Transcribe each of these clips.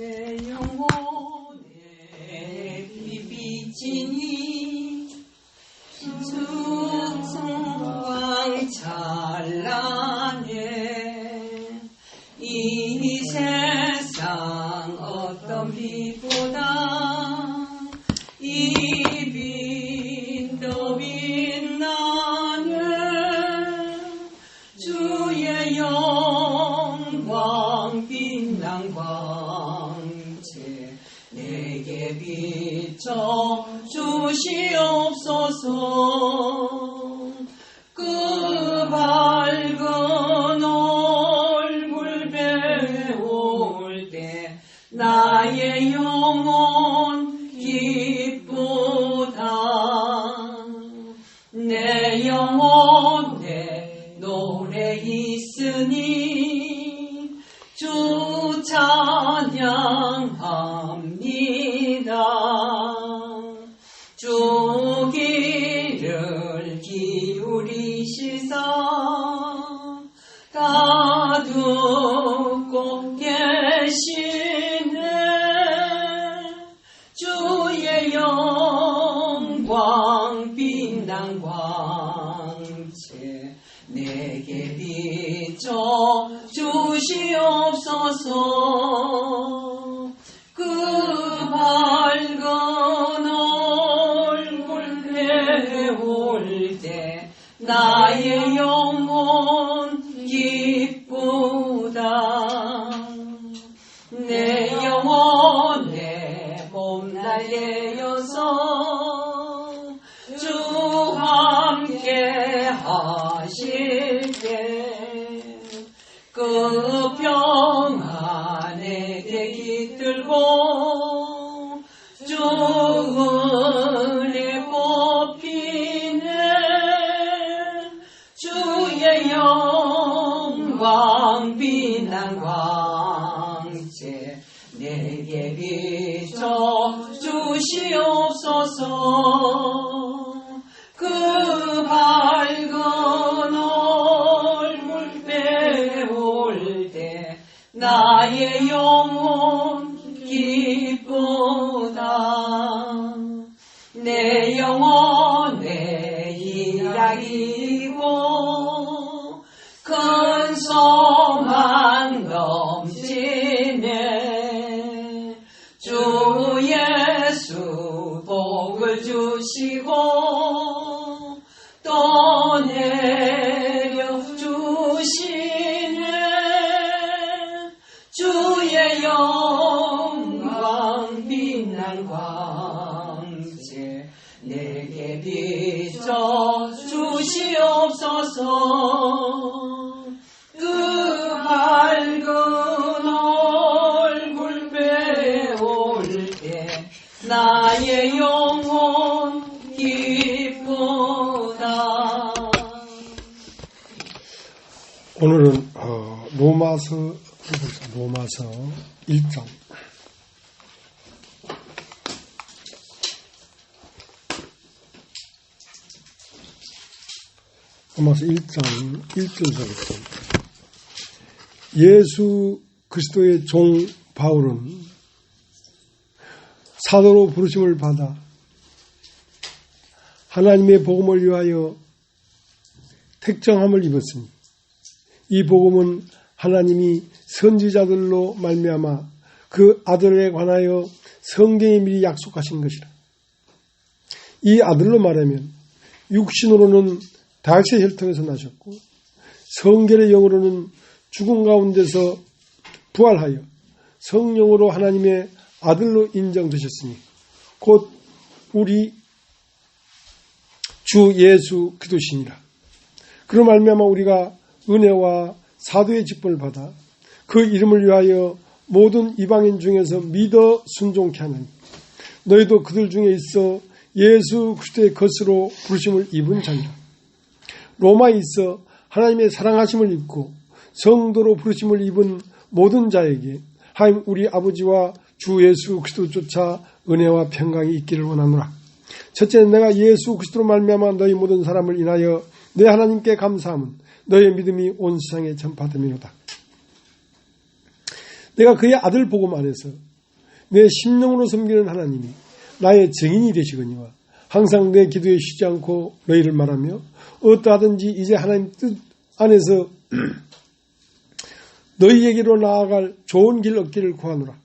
내 영혼에 비비치니 충성광 찬란해. 이 세상 어떤 빛보다 이 빛 더 빛나네. 주의 영광 빛난 광채 내게 비춰 주시옵소서. 그 밝은 얼굴 배울 때 나의 영혼 기쁘다. 내 영혼에 노래 있으니 주 찬양합니다. 주 귀를 기울이시사 다 듣고 계시네. 주의 영광 빛난 광채 내게 비춰 주시옵소서. 그 밝은 얼굴 배울 때 나의 영혼 기쁘다. 내 영혼에 봄날 내어서 주 함께 하실 때 그 평안에 깃들고 주 은혜 꽃피네. 주의 영광 빛난 광채 내게 비춰 주시옵소서. 그 밝은 얼굴 배울 때 나의 영혼 기쁘다. 내 영혼의 희락이고 큰 소망 넘치네. 주 예수 복을 주시고 또 내려주시네. 주의 영광 빛난 광채 내게 비춰 주시옵소서. 그 밝은 얼굴 배울 때 나의 영혼 기쁘다. 오늘은 로마서 1장 로마서 1장 1절부터 예수 그리스도의 종 바울은 사도로 부르심을 받아 하나님의 복음을 위하여 택정함을 입었으니 이 복음은 하나님이 선지자들로 말미암아 그 아들에 관하여 성경에 미리 약속하신 것이라. 이 아들로 말하면 육신으로는 다윗의 혈통에서 나셨고 성결의 영으로는 죽은 가운데서 부활하여 성령으로 하나님의 아들로 인정되셨으니 곧 우리 주 예수 그리스도시니라. 그로 말미암아 우리가 은혜와 사도의 직분을 받아 그 이름을 위하여 모든 이방인 중에서 믿어 순종케 하나니 너희도 그들 중에 있어 예수 그리스도의 것으로 부르심을 입은 자니라. 로마에 있어 하나님의 사랑하심을 입고 성도로 부르심을 입은 모든 자에게 하나님 우리 아버지와 주 예수 그리스도 쫓아 은혜와 평강이 있기를 원하노라. 첫째, 내가 예수 그리스도로 말미암아 너희 모든 사람을 인하여 내 하나님께 감사함은 너의 믿음이 온 세상에 전파됨이로다. 내가 그의 아들 복음 안에서 내 심령으로 섬기는 하나님이 나의 증인이 되시거니와 항상 내 기도에 쉬지 않고 너희를 말하며 어떠하든지 이제 하나님 뜻 안에서 너희에게로 나아갈 좋은 길 얻기를 구하노라.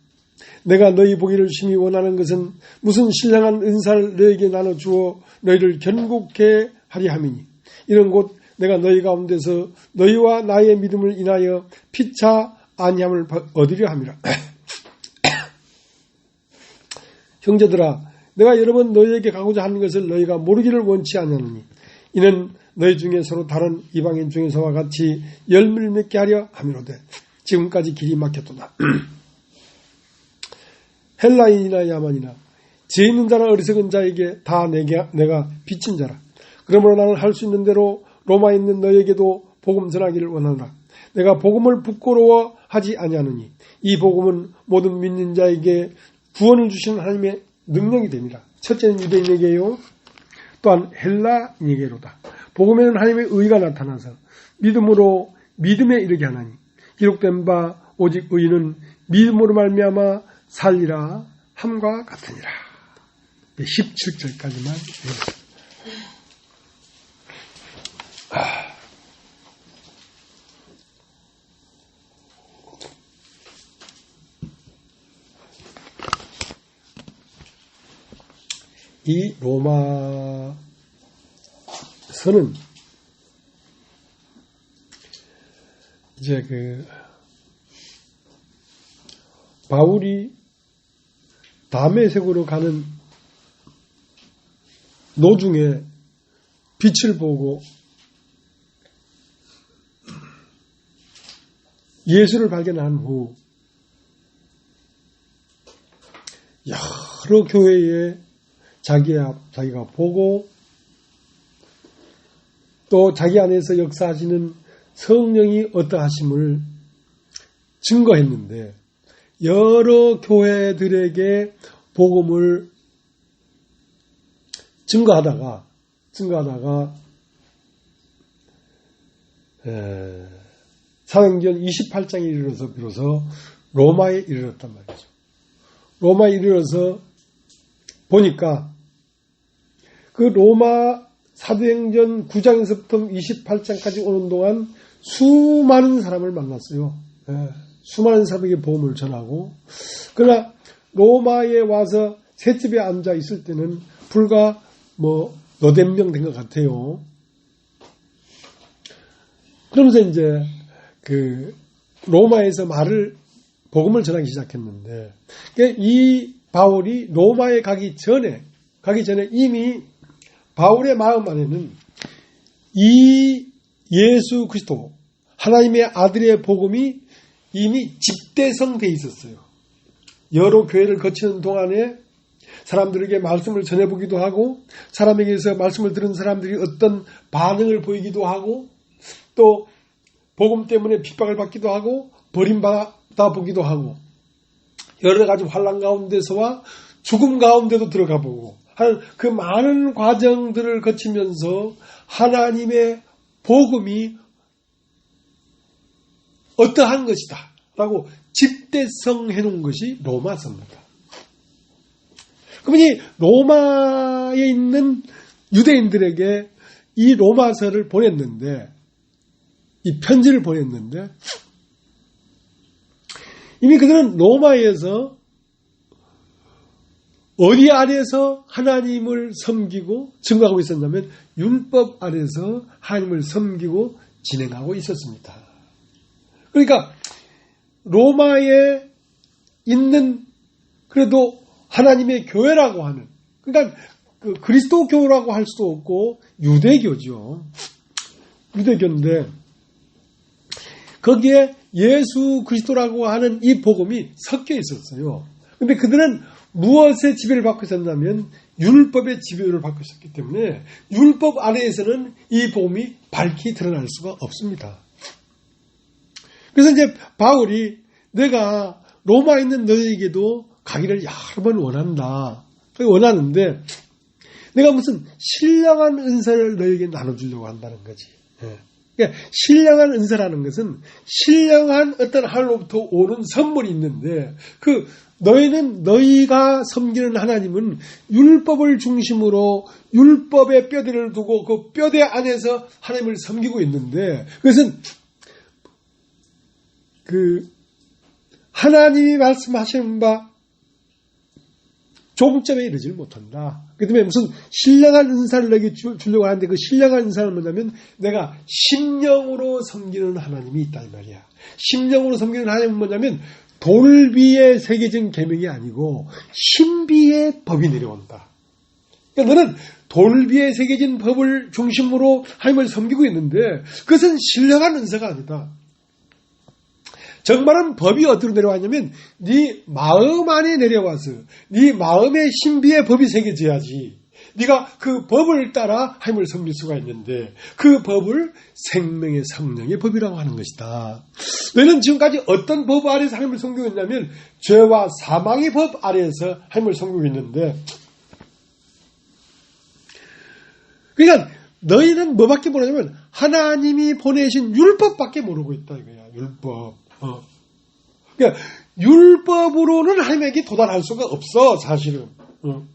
내가 너희 보기를 심히 원하는 것은 무슨 신령한 은사를 너희에게 나눠주어 너희를 견고케 하리 함이니 이런 곧 내가 너희 가운데서 너희와 나의 믿음을 인하여 피차 안위함을 얻으려 함이라. 형제들아, 내가 여러 번 너희에게 가고자 하는 것을 너희가 모르기를 원치 아니하노니 이는 너희 중에 서로 다른 이방인 중에서와 같이 열매를 맺게 하려 함이로되 지금까지 길이 막혔도다. 헬라인이나 야만이나 죄 있는 자나 어리석은 자에게 다 내가 빚진 자라. 그러므로 나는 할 수 있는 대로 로마에 있는 너희에게도 복음 전하기를 원하노라. 내가 복음을 부끄러워하지 아니하느니 이 복음은 모든 믿는 자에게 구원을 주시는 하나님의 능력이 됩니다. 첫째는 유대인에게요. 또한 헬라인에게로다. 복음에는 하나님의 의가 나타나서 믿음으로 믿음에 이르게 하나니 기록된 바 오직 의인은 믿음으로 말미암아 살리라 함과 같으니라. 17절까지만 읽었습니다. 이 로마서는 이제 바울이 다메섹으로 가는 노중에 빛을 보고 예수를 발견한 후 여러 교회에 자기가 보고 또 자기 안에서 역사하시는 성령이 어떠하심을 증거했는데 여러 교회들에게 복음을 증거하다가 사도행전 28장에 이르러서 비로소 로마에 이르렀단 말이죠. 로마에 이르러서 보니까 그 로마 사도행전 9장에서부터 28장까지 오는 동안 수많은 사람을 만났어요. 수많은 사람에게 복음을 전하고, 그러나 로마에 와서 셋집에 앉아 있을 때는 불과 너댓 명 된 것 같아요. 그러면서 이제 로마에서 복음을 전하기 시작했는데, 이 바울이 로마에 가기 전에 이미 바울의 마음 안에는 이 예수 그리스도 하나님의 아들의 복음이 이미 집대성되어 있었어요. 여러 교회를 거치는 동안에 사람들에게 말씀을 전해보기도 하고 사람에게서 말씀을 들은 사람들이 어떤 반응을 보이기도 하고 또 복음 때문에 핍박을 받기도 하고 버림받아 보기도 하고 여러 가지 환난 가운데서와 죽음 가운데도 들어가 보고 그 많은 과정들을 거치면서 하나님의 복음이 어떠한 것이다 라고 집대성해 놓은 것이 로마서입니다. 그러면 이 로마에 있는 유대인들에게 이 로마서를 보냈는데, 이 편지를 보냈는데, 이미 그들은 로마에서 어디 아래서 하나님을 섬기고 증거하고 있었냐면 율법 아래서 하나님을 섬기고 진행하고 있었습니다. 그러니까 로마에 있는 그래도 하나님의 교회라고 하는, 그러니까 그리스도교라고 할 수도 없고 유대교죠. 유대교인데 거기에 예수 그리스도라고 하는 이 복음이 섞여 있었어요. 근데 그들은 무엇의 지배를 받고 있었냐면 율법의 지배를 받고 있었기 때문에 율법 아래에서는 이 복음이 밝히 드러날 수가 없습니다. 그래서 이제 바울이 내가 로마에 있는 너희에게도 가기를 여러 번 원하는데 내가 무슨 신령한 은사를 너희에게 나눠주려고 한다는 거지. 그러니까 신령한 은사라는 것은 신령한 어떤 하늘로부터 오는 선물이 있는데 너희는 너희가 섬기는 하나님은 율법을 중심으로 율법의 뼈대를 두고 그 뼈대 안에서 하나님을 섬기고 있는데 그것은 하나님이 말씀하시는 바 종점에 이르질 못한다. 그 다음에 무슨 신령한 은사를 내게 주려고 하는데 그 신령한 은사는 뭐냐면 내가 심령으로 섬기는 하나님이 있다 이 말이야. 심령으로 섬기는 하나님은 뭐냐면 돌비에 새겨진 계명이 아니고 신비의 법이 내려온다. 그러니까 너는 돌비에 새겨진 법을 중심으로 하나님을 섬기고 있는데 그것은 신령한 은사가 아니다. 정말은 법이 어디로 내려왔냐면 네 마음 안에 내려와서 네 마음의 신비의 법이 새겨져야지 네가 그 법을 따라 하나님을 섬길 수가 있는데 그 법을 생명의 성령의 법이라고 하는 것이다. 너희는 지금까지 어떤 법 아래에서 하나님을 섬기고 있냐면 죄와 사망의 법 아래에서 하나님을 섬기고 있는데 그러니까 너희는 뭐밖에 모르냐면 하나님이 보내신 율법밖에 모르고 있다 이거야. 율법. 그러니까 율법으로는 하나님에게 도달할 수가 없어 사실은. 그러니까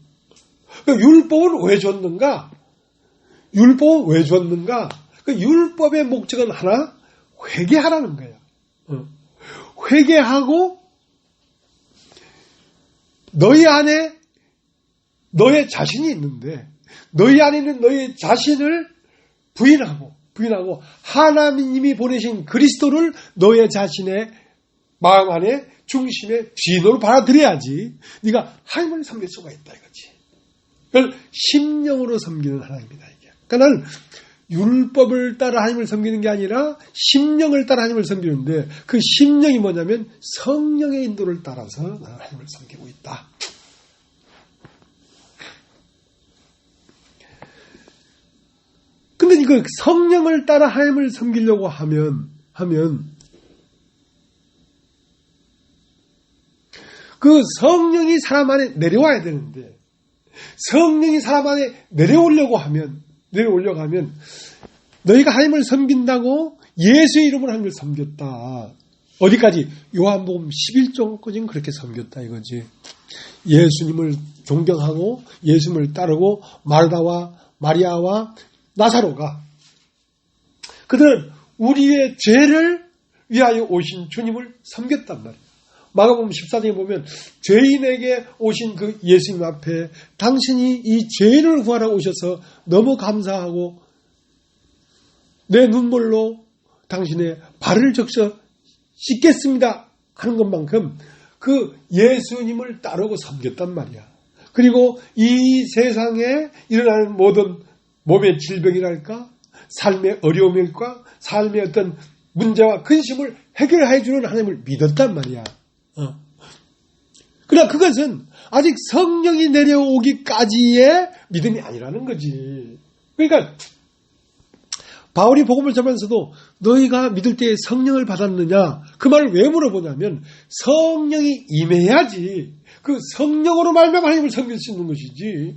율법은 왜 줬는가? 율법은 왜 줬는가? 그 율법의 목적은 하나 회개하라는 거야. 회개하고 너희 안에 너의 자신이 있는데 너희 안에 있는 너희 자신을 부인하고 하나님이 보내신 그리스도를 너의 자신의 마음 안에 중심의 주인으로 받아들여야지 네가 하나님을 섬길 수가 있다 이거지. 그걸 심령으로 섬기는 하나님이다 이게. 그러니까 나는 율법을 따라 하나님을 섬기는 게 아니라 심령을 따라 하나님을 섬기는데 그 심령이 뭐냐면 성령의 인도를 따라서 나는 하나님을 섬기고 있다. 근데 이거 성령을 따라 하나님을 섬기려고 하면 그 성령이 사람 안에 내려와야 되는데 성령이 사람 안에 내려오려고 하면 너희가 하나님을 섬긴다고 예수의 이름으로 하나님을 섬겼다. 어디까지? 요한복음 11장까지는 그렇게 섬겼다 이거지. 예수님을 존경하고 예수님을 따르고 마르다와 마리아와 나사로가 그들은 우리의 죄를 위하여 오신 주님을 섬겼단 말이에요. 마가복음 14장에 보면 죄인에게 오신 그 예수님 앞에 당신이 이 죄인을 구하러 오셔서 너무 감사하고 내 눈물로 당신의 발을 적셔 씻겠습니다 하는 것만큼 그 예수님을 따르고 섬겼단 말이야. 그리고 이 세상에 일어나는 모든 몸의 질병이랄까 삶의 어려움일까 삶의 어떤 문제와 근심을 해결해 주는 하나님을 믿었단 말이야. 그러나 그것은 아직 성령이 내려오기까지의 믿음이 아니라는 거지. 그러니까 바울이 복음을 전하면서도 너희가 믿을 때에 성령을 받았느냐 그 말을 왜 물어보냐면 성령이 임해야지 그 성령으로 말미암아 하나님을 섬길 수 있는 것이지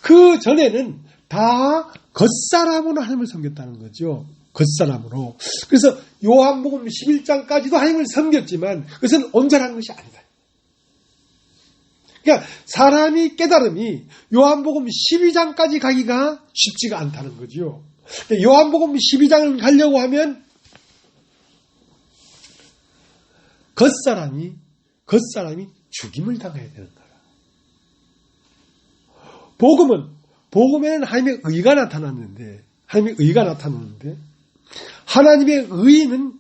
그 전에는 다 겉사람으로 하나님을 섬겼다는 거죠. 겉사람으로. 그래서 요한복음 11장까지도 하나님을 섬겼지만 그것은 온전한 것이 아니다. 그러니까 사람이 깨달음이 요한복음 12장까지 가기가 쉽지가 않다는 거죠. 요한복음 12장을 가려고 하면 겉사람이 죽임을 당해야 되는 거야. 복음에는 하나님의 의가 나타났는데 하나님의 의는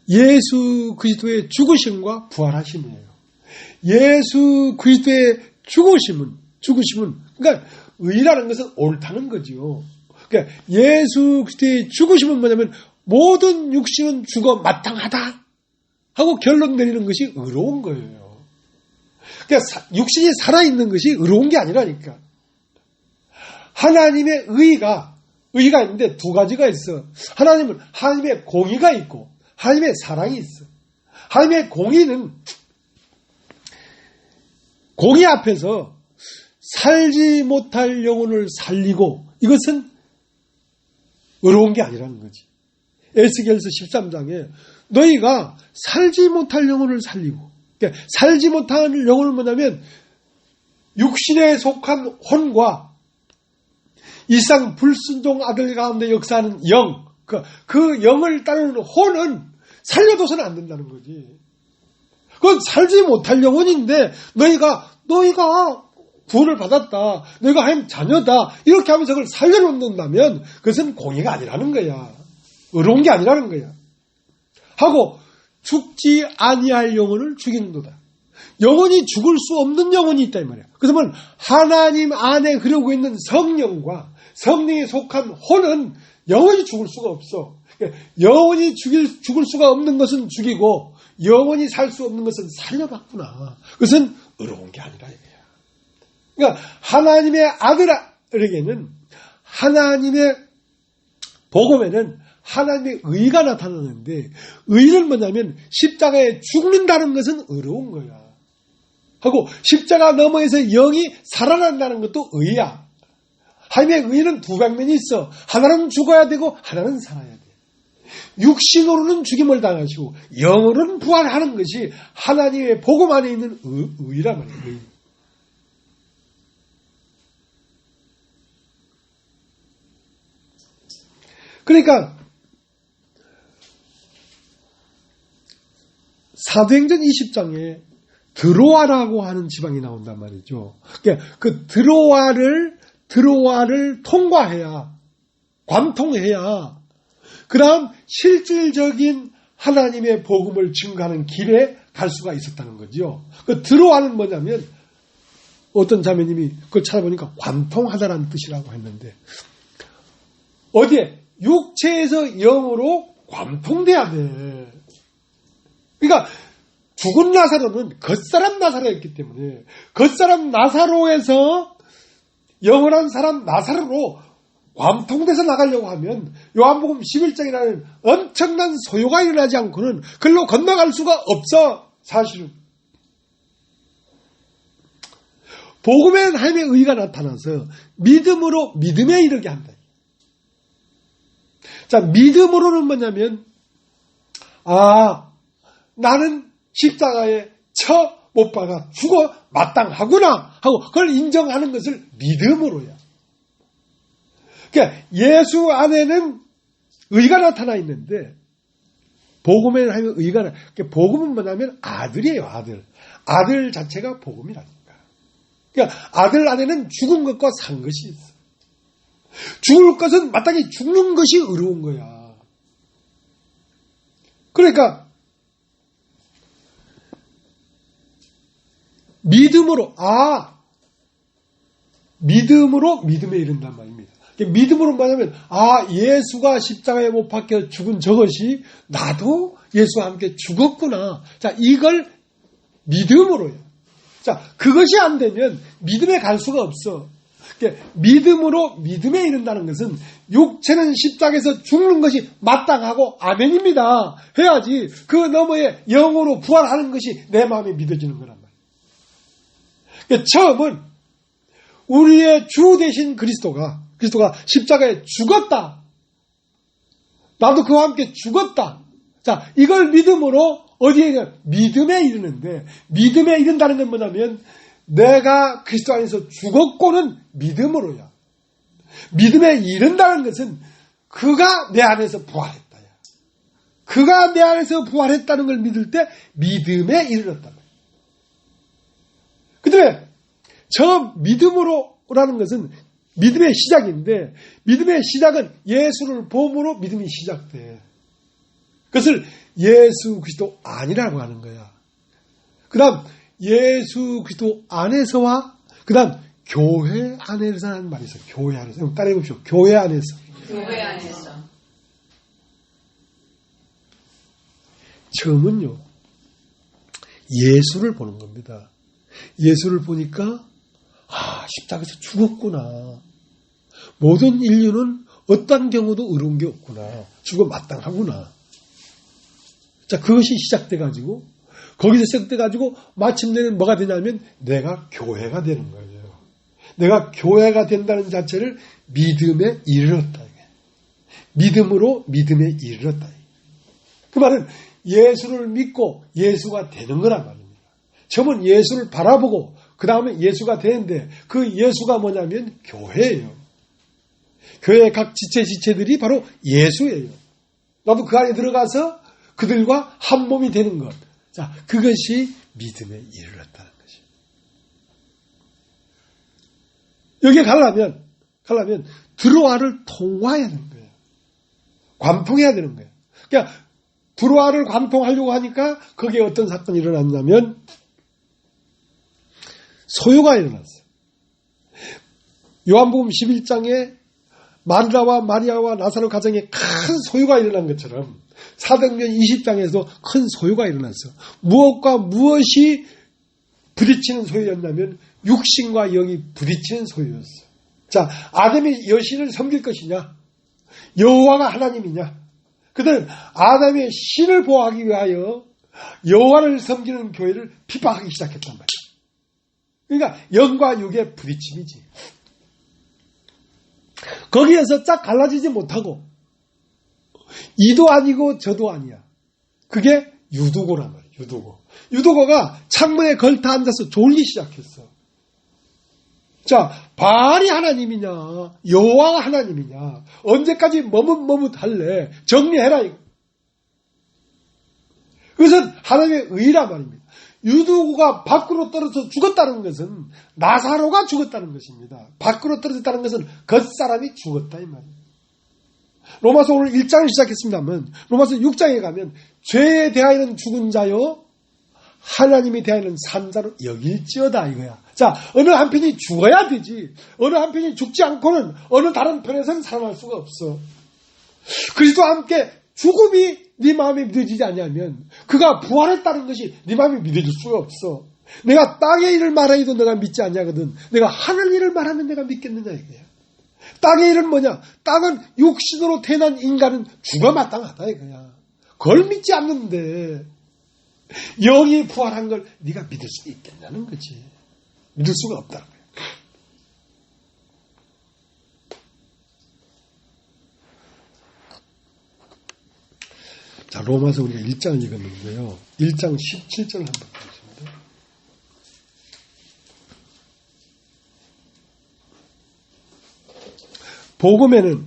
예수 그리스도의 죽으심과 부활하심이에요. 예수 그리스도의 죽으심은 그러니까 의라는 것은 옳다는 거지요. 그러니까 예수 그리스도의 죽으심은 뭐냐면 모든 육신은 죽어 마땅하다 하고 결론 내리는 것이 의로운 거예요. 그러니까 육신이 살아있는 것이 의로운 게 아니라니까. 하나님의 의가 있는데 두 가지가 있어. 하나님은 하나님의 공의가 있고 하나님의 사랑이 있어. 하나님의 공의는 공의 앞에서 살지 못할 영혼을 살리고 이것은 어려운 게 아니라는 거지. 에스겔서 13장에 너희가 살지 못할 영혼을 살리고, 그러니까 살지 못할 영혼을 뭐냐면 육신에 속한 혼과 이상 불순종 아들 가운데 역사하는 영, 그 영을 따르는 혼은 살려둬서는 안 된다는 거지. 그건 살지 못할 영혼인데 너희가 구원을 받았다, 너희가 하나님 자녀다 이렇게 하면서 그걸 살려놓는다면 그것은 공의가 아니라는 거야. 어려운 게 아니라는 거야. 하고 죽지 아니할 영혼을 죽이는도다. 영혼이 죽을 수 없는 영혼이 있다 이 말이야. 그러면 하나님 안에 흐르고 있는 성령과 성령에 속한 혼은 영원히 죽을 수가 없어. 영원히 죽을 수가 없는 것은 죽이고 영원히 살 수 없는 것은 살려봤구나. 그것은 어려운 게 아니라 이거야. 그러니까 하나님의 아들에게는, 하나님의 복음에는 하나님의 의가 나타나는데, 의는 뭐냐면 십자가에 죽는다는 것은 어려운 거야. 하고 십자가 너머에서 영이 살아난다는 것도 의야. 하나님의 의는 두 방면이 있어. 하나는 죽어야 되고 하나는 살아야 돼. 육신으로는 죽임을 당하시고 영으로는 부활하는 것이 하나님의 복음 안에 있는 의란 말이에요. 의. 그러니까 사도행전 20장에 드로아라고 하는 지방이 나온단 말이죠. 그러니까 그 드로아를 통과해야, 관통해야 그 다음 실질적인 하나님의 복음을 증거하는 길에 갈 수가 있었다는 거죠. 그 드로아는 뭐냐면 어떤 자매님이 그걸 찾아보니까 관통하다라는 뜻이라고 했는데, 어디에? 육체에서 영으로 관통돼야 돼. 그러니까 죽은 나사로는 겉사람 나사로였기 때문에 겉사람 나사로에서 영원한 사람 나사로로 관통돼서 나가려고 하면 요한복음 11장이라는 엄청난 소요가 일어나지 않고는 글로 건너갈 수가 없어. 사실은 복음에는 하나님의 의가 나타나서 믿음으로 믿음에 이르게 한다. 자, 믿음으로는 뭐냐면 나는 십자가에 못 박아 죽어 마땅하구나 하고 그걸 인정하는 것을 믿음으로야. 그러니까 예수 안에는 의가 나타나 있는데 복음에는 하면 의가 그러니까 복음은 뭐냐면 아들이에요. 아들 자체가 복음이라니까. 그러니까 아들 안에는 죽은 것과 산 것이 있어. 죽을 것은 마땅히 죽는 것이 어려운 거야. 그러니까 믿음으로 믿음에 이른단 말입니다. 믿음으로 뭐냐면 예수가 십자가에 못 박혀 죽은 저것이 나도 예수와 함께 죽었구나. 자, 이걸 믿음으로요. 자, 그것이 안 되면 믿음에 갈 수가 없어. 믿음으로 믿음에 이른다는 것은 육체는 십자가에서 죽는 것이 마땅하고 아멘입니다 해야지 그 너머에 영으로 부활하는 것이 내 마음에 믿어지는 거란 말이에요. 처음은 우리의 주 되신 그리스도가 십자가에 죽었다. 나도 그와 함께 죽었다. 자, 이걸 믿음으로 어디에 있냐? 믿음에 이르는데, 믿음에 이른다는 건 뭐냐면 내가 그리스도 안에서 죽었고는 믿음으로야. 믿음에 이른다는 것은 그가 내 안에서 부활했다. 그가 내 안에서 부활했다는 걸 믿을 때 믿음에 이르렀다. 그 다음에 저 믿음으로라는 것은 믿음의 시작인데, 믿음의 시작은 예수를 봄으로 믿음이 시작돼. 그것을 예수 그리스도 안이라고 하는 거야. 그 다음 예수 그리스도 안에서와 그 다음 교회 안에서라는 말이 있어요. 교회 안에서. 따라해 보십시오. 교회 안에서. 교회 안에서. 처음은요, 예수를 보는 겁니다. 예수를 보니까 십자가에서 죽었구나. 모든 인류는 어떤 경우도 어려운 게 없구나. 죽어 마땅하구나. 자, 그것이 시작돼가지고 거기서 시작돼가지고 마침내는 뭐가 되냐면 내가 교회가 되는 거예요. 내가 교회가 된다는 자체를 믿음에 이르렀다. 믿음으로 믿음에 이르렀다. 그 말은 예수를 믿고 예수가 되는 거란 말입니다. 처음은 예수를 바라보고 그 다음에 예수가 되는데 그 예수가 뭐냐면 교회예요. 교회의 각 지체들이 바로 예수예요. 나도 그 안에 들어가서 그들과 한 몸이 되는 것. 자, 그것이 믿음에 이르렀다는 것이에요. 여기에 가려면 드로아를 통과해야 되는 거예요. 관통해야 되는 거예요. 그러니까 드로아를 관통하려고 하니까 거기에 어떤 사건이 일어났냐면 소요가 일어났어요. 요한복음 11장에 마리아와 나사로 가정에 큰 소요가 일어난 것처럼 사도행전 20장에서 큰 소요가 일어났어요. 무엇과 무엇이 부딪히는 소요였냐면 육신과 영이 부딪히는 소요였어요. 자, 아담이 여신을 섬길 것이냐? 여호와가 하나님이냐? 그들은 아담의 신을 보호하기 위하여 여호와를 섬기는 교회를 핍박하기 시작했단 말이에요. 그러니까 영과 육의 부딪힘이지. 거기에서 쫙 갈라지지 못하고 이도 아니고 저도 아니야. 그게 유두고란 말이에요. 유두고가 창문에 걸터 앉아서 졸기 시작했어. 자, 바알이 하나님이냐 여호와가 하나님이냐 언제까지 머뭇할래? 정리해라 이거. 그것은 하나님의 의란 말입니다. 유두고가 밖으로 떨어져 죽었다는 것은 나사로가 죽었다는 것입니다. 밖으로 떨어졌다는 것은 겉사람이 죽었다 이 말이에요. 로마서 오늘 1장을 시작했습니다만 로마서 6장에 가면 죄에 대하여는 죽은 자요 하나님에 대하여는 산 자로 여길지어다 이거야. 자, 어느 한편이 죽어야 되지 어느 한편이 죽지 않고는 어느 다른 편에서는 살아날 수가 없어. 그리스도와 함께 죽음이 네 마음에 믿어지지 않냐면 그가 부활했다는 것이 네 마음에 믿어질 수가 없어. 내가 땅의 일을 말해도 내가 믿지 않냐거든. 내가 하늘 일을 말하면 내가 믿겠느냐 이거야. 땅의 일은 뭐냐? 땅은 육신으로 태어난 인간은 죽어 마땅하다 이거야. 그걸 믿지 않는데 영이 부활한 걸 네가 믿을 수 있겠냐는 거지. 믿을 수가 없다는 거야. 자, 로마서 우리가 1장을 읽었는데요. 1장 17절을 한번 보겠습니다. 복음에는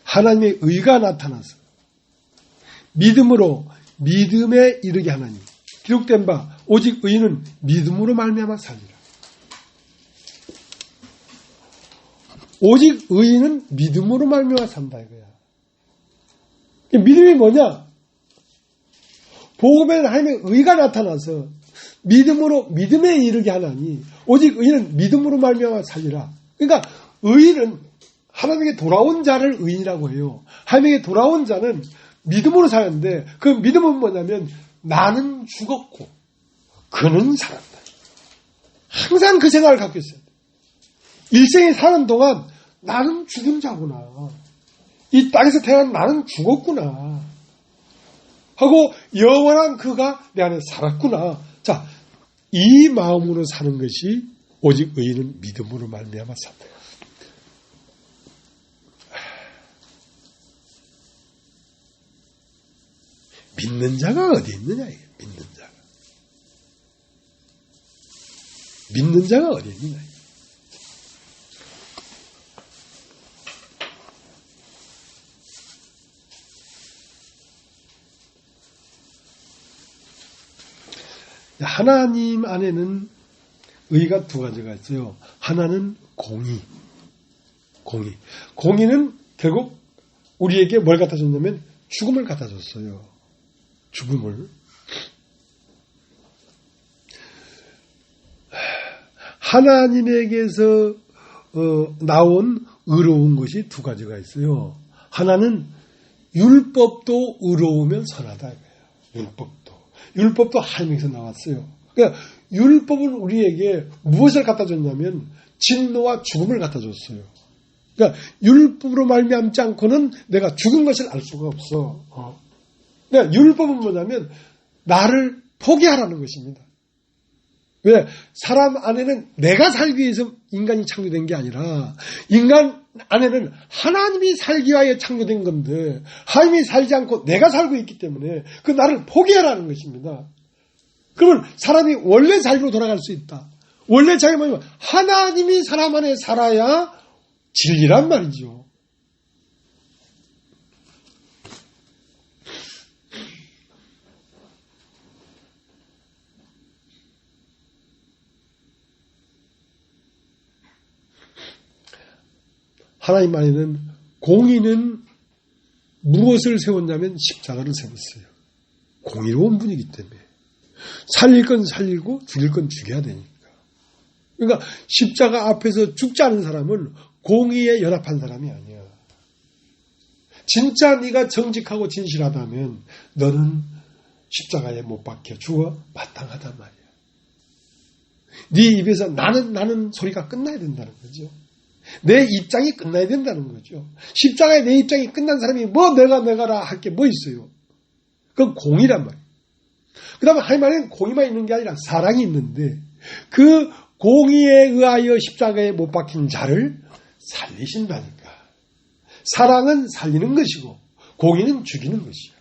하나님의 의가 나타나서 믿음으로 믿음에 이르게 하나니 기록된 바 오직 의인은 믿음으로 말미암아 살리라. 오직 의인은 믿음으로 말미암아 산다 이거야. 믿음이 뭐냐? 복음에는 하나님의 의가 나타나서 믿음으로 믿음에 이르게 하나니 오직 의인은 믿음으로 말미암아 살리라. 그러니까 의인은 하나님에게 돌아온 자를 의인이라고 해요. 하나님에게 돌아온 자는 믿음으로 사는데 그 믿음은 뭐냐면 나는 죽었고 그는 살았다. 항상 그 생각을 갖고 있어야 돼. 일생에 사는 동안 나는 죽은 자구나. 이 땅에서 태어난 나는 죽었구나 하고 영원한 그가 내 안에 살았구나. 자, 이 마음으로 사는 것이 오직 의인은 믿음으로 말미암아 산다. 믿는 자가 어디 있느냐 이게. 믿는 자가 어디 있느냐. 하나님 안에는 의가 두 가지가 있어요. 하나는 공의. 공의는 결국 우리에게 뭘 갖다 줬냐면 죽음을 갖다 줬어요. 죽음을. 하나님에게서 나온 의로운 것이 두 가지가 있어요. 하나는 율법도 의로우면 선하다. 율법도 하나님에게서 나왔어요. 그러니까 율법은 우리에게 무엇을 갖다 줬냐면 진노와 죽음을 갖다 줬어요. 그러니까 율법으로 말미암지 않고는 내가 죽은 것을 알 수가 없어. 그러니까 율법은 뭐냐면 나를 포기하라는 것입니다. 왜? 사람 안에는 내가 살기 위해서 인간이 창조된 게 아니라 인간 안에는 하나님이 살기 위하여 창조된 건데 하나님이 살지 않고 내가 살고 있기 때문에 그 나를 포기하라는 것입니다. 그러면 사람이 원래 자기로 돌아갈 수 있다. 원래 자기가 뭐냐면 하나님이 사람 안에 살아야 진리란 말이죠. 하나님 안에는 공의는 무엇을 세웠냐면 십자가를 세웠어요. 공의로운 분이기 때문에. 살릴 건 살리고 죽일 건 죽여야 되니까. 그러니까 십자가 앞에서 죽지 않은 사람은 공의에 연합한 사람이 아니야. 진짜 네가 정직하고 진실하다면 너는 십자가에 못 박혀 죽어 마땅하단 말이야. 네 입에서 나는 소리가 끝나야 된다는 거죠. 내 입장이 끝나야 된다는 거죠. 십자가에 내 입장이 끝난 사람이 뭐 내가라 할 게 뭐 있어요. 그건 공의란 말이에요. 그 다음에 하나님 안에는 공의만 있는 게 아니라 사랑이 있는데 그 공의에 의하여 십자가에 못 박힌 자를 살리신다니까. 사랑은 살리는 것이고 공의는 죽이는 것이야.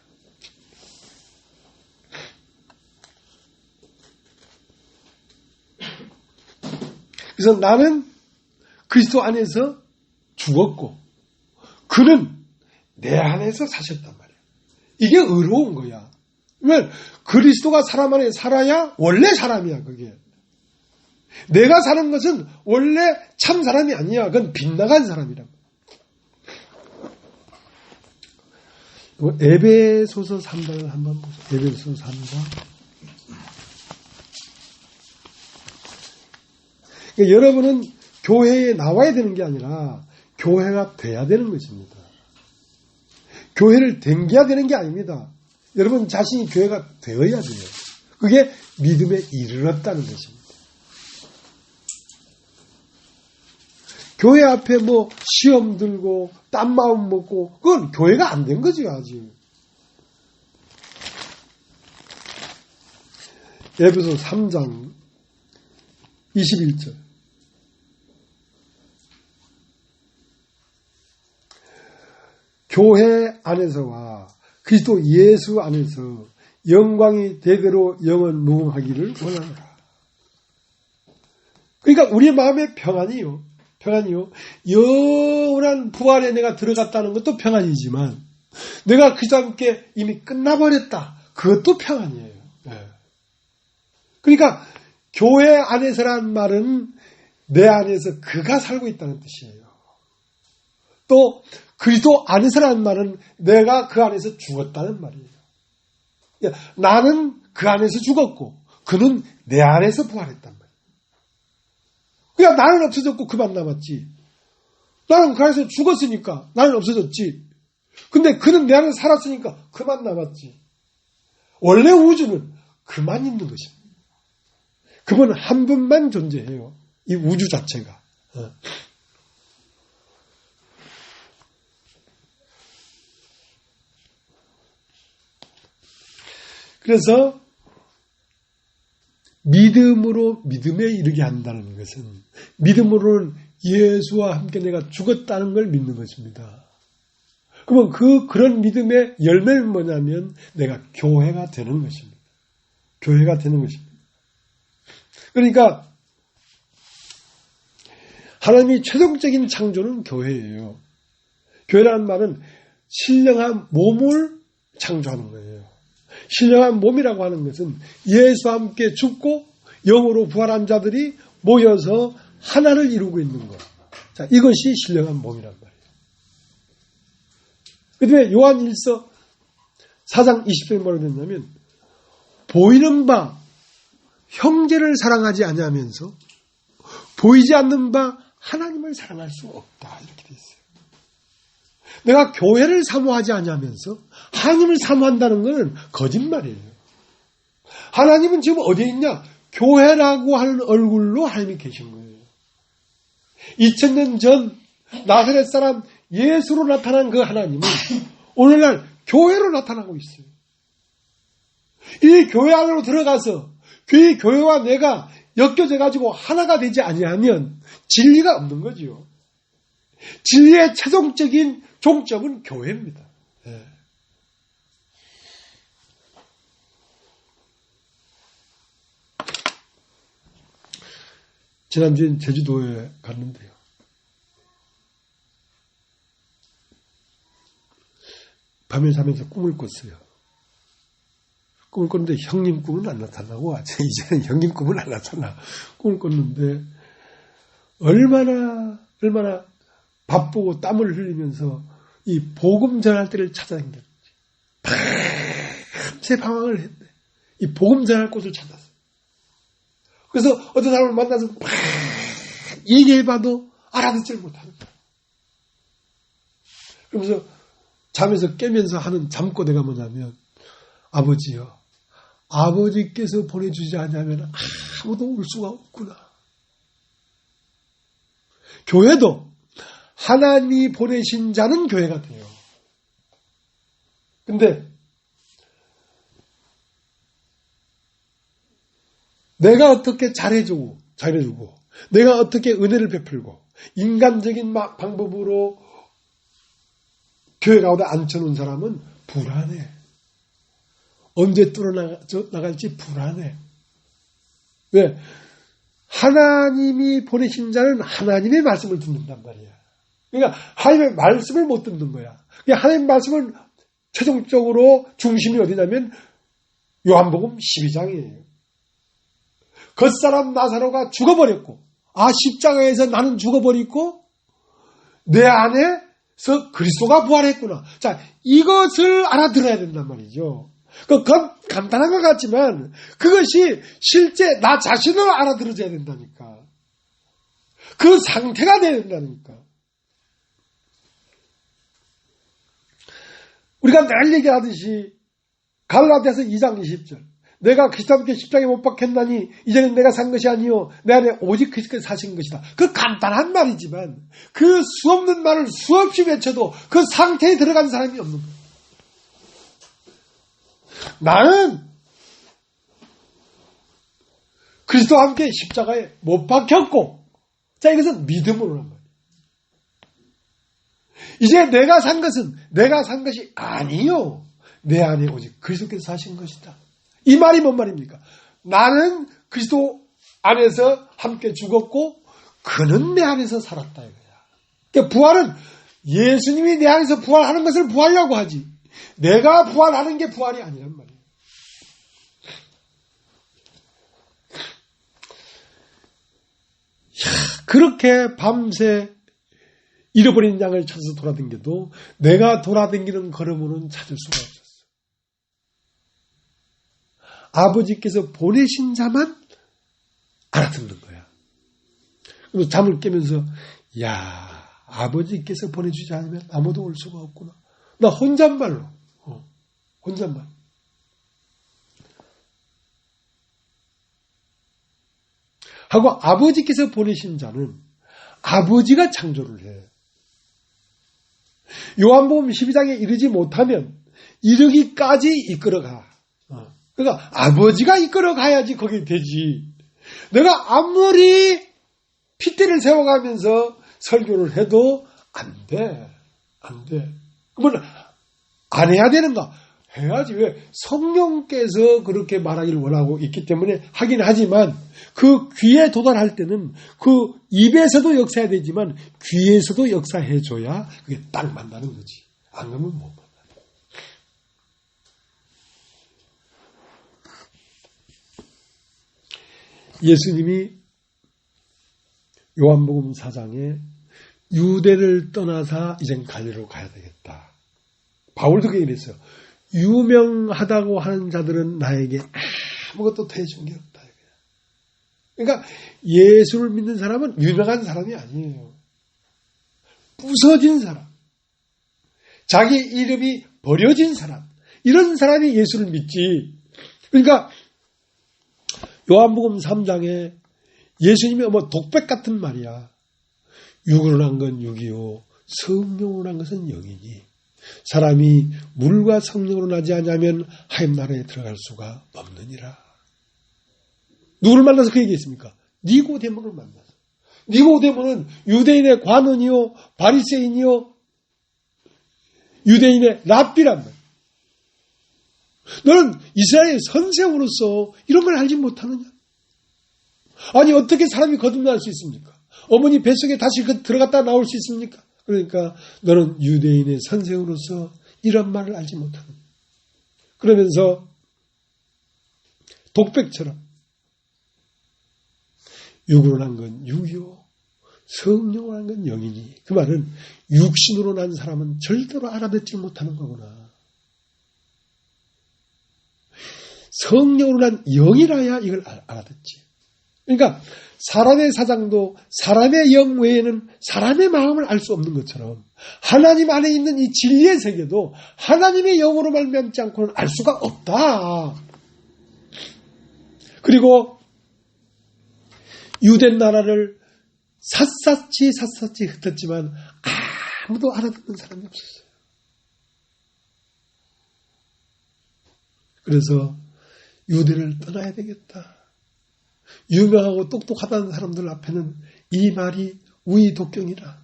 그래서 나는 그리스도 안에서 죽었고 그는 내 안에서 사셨단 말이야. 이게 의로운 거야. 왜냐면 그리스도가 사람 안에 살아야 원래 사람이야. 그게. 내가 사는 것은 원래 참 사람이 아니야. 그건 빗나간 사람이란 말이야. 에베소서 3장을 한번 보세요. 에베소서 3장. 그러니까 여러분은 교회에 나와야 되는 게 아니라 교회가 돼야 되는 것입니다. 교회를 댕겨야 되는 게 아닙니다. 여러분 자신이 교회가 되어야 돼요. 그게 믿음에 이르렀다는 것입니다. 교회 앞에 뭐 시험 들고 딴 마음 먹고 그건 교회가 안 된 거죠. 아직. 에베소 3장 21절. 교회 안에서와 그리스도 예수 안에서 영광이 대대로 영원 무궁하기를 원하노라. 그러니까 우리 마음의 평안이요. 영원한 부활에 내가 들어갔다는 것도 평안이지만 내가 그리스도와 함께 이미 끝나버렸다. 그것도 평안이에요. 네. 그러니까 교회 안에서란 말은 내 안에서 그가 살고 있다는 뜻이에요. 또 그리스도 안에서라는 말은 내가 그 안에서 죽었다는 말이에요. 나는 그 안에서 죽었고 그는 내 안에서 부활했단 말이에요. 그러니까 나는 없어졌고 그만 남았지. 나는 그 안에서 죽었으니까 나는 없어졌지. 근데 그는 내 안에 살았으니까 그만 남았지. 원래 우주는 그만 있는 것입니다. 그분 한 분만 존재해요. 이 우주 자체가. 그래서 믿음으로 믿음에 이르게 한다는 것은 믿음으로는 예수와 함께 내가 죽었다는 걸 믿는 것입니다. 그러면 그런 믿음의 열매는 뭐냐면 내가 교회가 되는 것입니다. 교회가 되는 것입니다. 그러니까 하나님의 최종적인 창조는 교회예요. 교회라는 말은 신령한 몸을 창조하는 거예요. 신령한 몸이라고 하는 것은 예수와 함께 죽고 영으로 부활한 자들이 모여서 하나를 이루고 있는 것. 자, 이것이 신령한 몸이란 말이에요. 그 다음에 요한 1서 4장 20절에 뭐라고 했냐면 보이는 바 형제를 사랑하지 아니하면서 보이지 않는 바 하나님을 사랑할 수 없다. 이렇게 돼 있어요. 내가 교회를 사모하지 아니하면서 하나님을 사모한다는 것은 거짓말이에요. 하나님은 지금 어디에 있냐? 교회라고 하는 얼굴로 하나님이 계신 거예요. 2000년 전 나사렛 사람 예수로 나타난 그 하나님은 오늘날 교회로 나타나고 있어요. 이 교회 안으로 들어가서 그 교회와 내가 엮여져 가지고 하나가 되지 아니하면 진리가 없는 거지요. 진리의 최종적인 종점은 교회입니다. 예. 지난주엔 제주도에 갔는데요. 밤에 자면서 꿈을 꿨어요. 꿈을 꿨는데 형님 꿈은 안 나타나고 이제는 형님 꿈은 안 나타나. 꿈을 꿨는데 얼마나 바쁘고 땀을 흘리면서 이 복음 전할 때를 찾아다녔지. 밤새 방황을 했네. 이 복음 전할 곳을 찾았어요. 그래서 어떤 사람을 만나서 막 얘기해봐도 알아듣지를 못하는 거야. 그러면서 잠에서 깨면서 하는 잠꼬대가 뭐냐면, 아버지요, 아버지께서 보내주지 않으면 아무도 올 수가 없구나. 교회도 하나님이 보내신 자는 교회가 돼요. 근데 내가 어떻게 잘해주고 내가 어떻게 은혜를 베풀고 인간적인 방법으로 교회 가운데 앉혀놓은 사람은 불안해. 언제 뚫어나갈지 불안해. 왜? 하나님이 보내신 자는 하나님의 말씀을 듣는단 말이야. 그러니까 하나님의 말씀을 못 듣는 거야. 그러니까 하나님의 말씀은 최종적으로 중심이 어디냐면 요한복음 12장이에요. 겉사람 나사로가 죽어버렸고, 십자가에서 나는 죽어버리고 내 안에서 그리스도가 부활했구나. 자, 이것을 알아들어야 된단 말이죠. 그건 간단한 것 같지만 그것이 실제 나 자신을 알아들어줘야 된다니까. 그 상태가 돼야 된다니까. 우리가 늘 얘기하듯이 갈라디아서 2장 20절, 내가 그리스도와 함께 십자가에 못 박혔나니 이제는 내가 산 것이 아니요 내 안에 오직 그리스도께서 사신 것이다. 그 간단한 말이지만 그 수없는 말을 수없이 외쳐도 그 상태에 들어간 사람이 없는 거예요. 나는 그리스도와 함께 십자가에 못 박혔고, 자, 이것은 믿음으로 한 말이에요. 이제 내가 산 것이 아니요 내 안에 오직 그리스도께서 사신 것이다. 이 말이 뭔 말입니까? 나는 그리스도 안에서 함께 죽었고 그는 내 안에서 살았다 이거야. 그러니까 부활은 예수님이 내 안에서 부활하는 것을 부활이라고 하지, 내가 부활하는 게 부활이 아니란 말이에요. 그렇게 밤새 잃어버린 양을 찾아서 돌아다녀도 내가 돌아다니는 걸음으로는 찾을 수가 없었어. 아버지께서 보내신 자만 알아듣는 거야. 그래서 잠을 깨면서 아버지께서 보내주지 않으면 아무도 올 수가 없구나. 나 혼잣말로 혼잣말. 하고 아버지께서 보내신 자는 아버지가 창조를 해. 요한복음 12장에 이르지 못하면 이르기까지 이끌어가. 그러니까 아버지가 이끌어가야지 거기 되지. 내가 아무리 핏대를 세워가면서 설교를 해도 안 돼. 그러면 안 해야 되는가? 해야지. 왜? 성령께서 그렇게 말하기를 원하고 있기 때문에 하긴 하지만 그 귀에 도달할 때는 그 입에서도 역사해야 되지만 귀에서도 역사해줘야 그게 딱 만나는 거지. 안 그러면 못 만나. 예수님이 요한복음 4장에 유대를 떠나서 이젠 갈릴리로 가야 되겠다. 바울도 그 얘기를 했어요. 유명하다고 하는 자들은 나에게 아무것도 대해준 게 없다. 그러니까 예수를 믿는 사람은 유명한 사람이 아니에요. 부서진 사람, 자기 이름이 버려진 사람, 이런 사람이 예수를 믿지. 그러니까 요한복음 3장에 예수님이 독백 같은 말이야. 육으로 난 건 육이요 성령으로 난 것은 영이니 사람이 물과 성령으로 나지 않으면 하나님 나라에 들어갈 수가 없느니라. 누구를 만나서 그 얘기했습니까? 니고데모를 만나서. 니고데모는 유대인의 관원이요, 바리새인이요, 유대인의 랍비란 말이에요. 너는 이스라엘의 선생으로서 이런 걸 알지 못하느냐? 아니 어떻게 사람이 거듭날 수 있습니까? 어머니 뱃속에 다시 들어갔다 나올 수 있습니까? 그러니까 너는 유대인의 선생으로서 이런 말을 알지 못하느냐? 그러면서 독백처럼 육으로 난 건 육이요, 성령으로 난 건 영이니. 그 말은 육신으로 난 사람은 절대로 알아듣지 못하는 거구나. 성령으로 난 영이라야 이걸 알아듣지. 그러니까 사람의 사장도 사람의 영 외에는 사람의 마음을 알 수 없는 것처럼 하나님 안에 있는 이 진리의 세계도 하나님의 영으로 말미암지 않고는 알 수가 없다. 그리고 유대 나라를 샅샅이 흩었지만 아무도 알아듣는 사람이 없었어요. 그래서 유대를 떠나야 되겠다. 유명하고 똑똑하다는 사람들 앞에는 이 말이 우의독경이라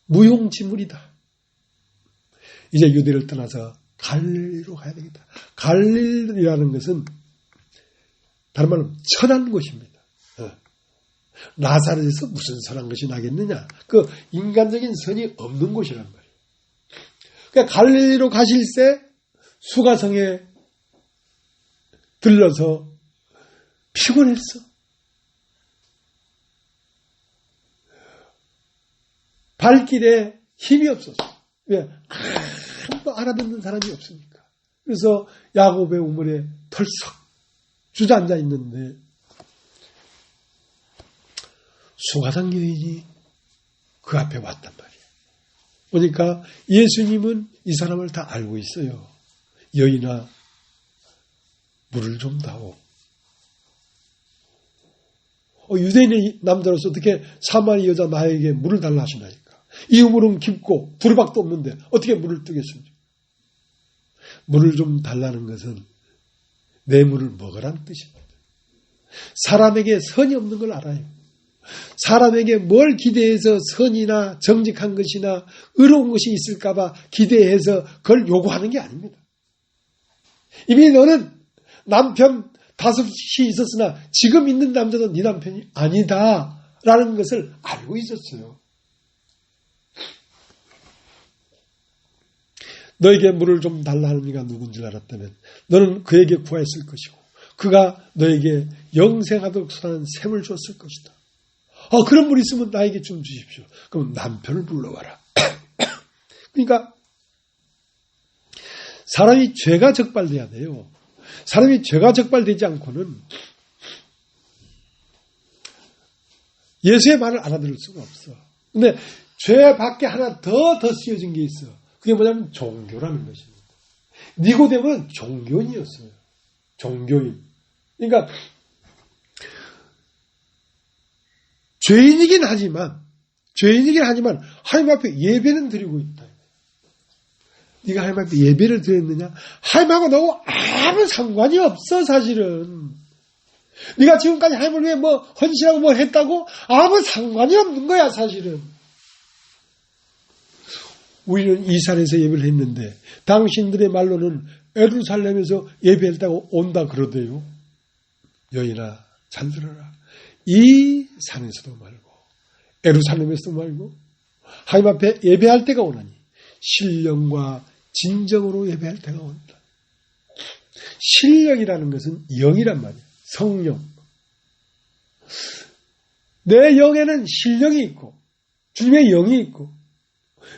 무용지물이다. 이제 유대를 떠나서 갈릴리로 가야 되겠다. 갈릴리라는 것은 다른 말로 천한 곳입니다. 나사렛에서 무슨 선한 것이 나겠느냐. 그 인간적인 선이 없는 곳이란 말이에요. 그러니까 갈릴리로 가실새 수가성에 들러서 피곤했어. 발길에 힘이 없었어. 왜? 아무도 알아듣는 사람이 없으니까. 그래서 야곱의 우물에 털썩 주저앉아 있는데 수가성 여인이 그 앞에 왔단 말이에요. 보니까 예수님은 이 사람을 다 알고 있어요. 여인아, 물을 좀 다오. 유대인의 남자로서 어떻게 사마리 여자 나에게 물을 달라 하시나니까. 이 우물은 깊고 두루박도 없는데 어떻게 물을 뜨겠습니까? 물을 좀 달라는 것은 내 물을 먹으라는 뜻입니다. 사람에게 선이 없는 걸 알아요. 사람에게 뭘 기대해서 선이나 정직한 것이나 의로운 것이 있을까봐 기대해서 그걸 요구하는 게 아닙니다. 이미 너는 남편 5이 있었으나 지금 있는 남자도 네 남편이 아니다라는 것을 알고 있었어요. 너에게 물을 좀 달라 하는 이가 누군지 알았다면 너는 그에게 구했을 것이고 그가 너에게 영생하도록 선한 샘을 줬을 것이다. 그런 물 있으면 나에게 좀 주십시오. 그럼 남편을 불러와라. 그러니까 사람이 죄가 적발돼야 돼요. 사람이 죄가 적발되지 않고는 예수의 말을 알아들을 수가 없어. 근데 죄 밖에 하나 더 쓰여진 게 있어. 그게 뭐냐면 종교라는 것입니다. 니고데모는 종교인이었어요. 종교인. 그러니까 죄인이긴 하지만 하나님 앞에 예배는 드리고 있다. 네가 하나님 앞에 예배를 드렸느냐? 하나님하고 너 아무 상관이 없어 사실은. 네가 지금까지 하나님을 위해 뭐 헌신하고 뭐 했다고? 아무 상관이 없는 거야 사실은. 우리는 이산에서 예배를 했는데 당신들의 말로는 예루살렘에서 예배했다고 온다 그러대요. 여인아 잘 들어라. 이 산에서도 말고 예루살렘에서도 말고 하나님 앞에 예배할 때가 오나니 신령과 진정으로 예배할 때가 온다. 신령이라는 것은 영이란 말이에요. 성령. 내 영에는 신령이 있고 주님의 영이 있고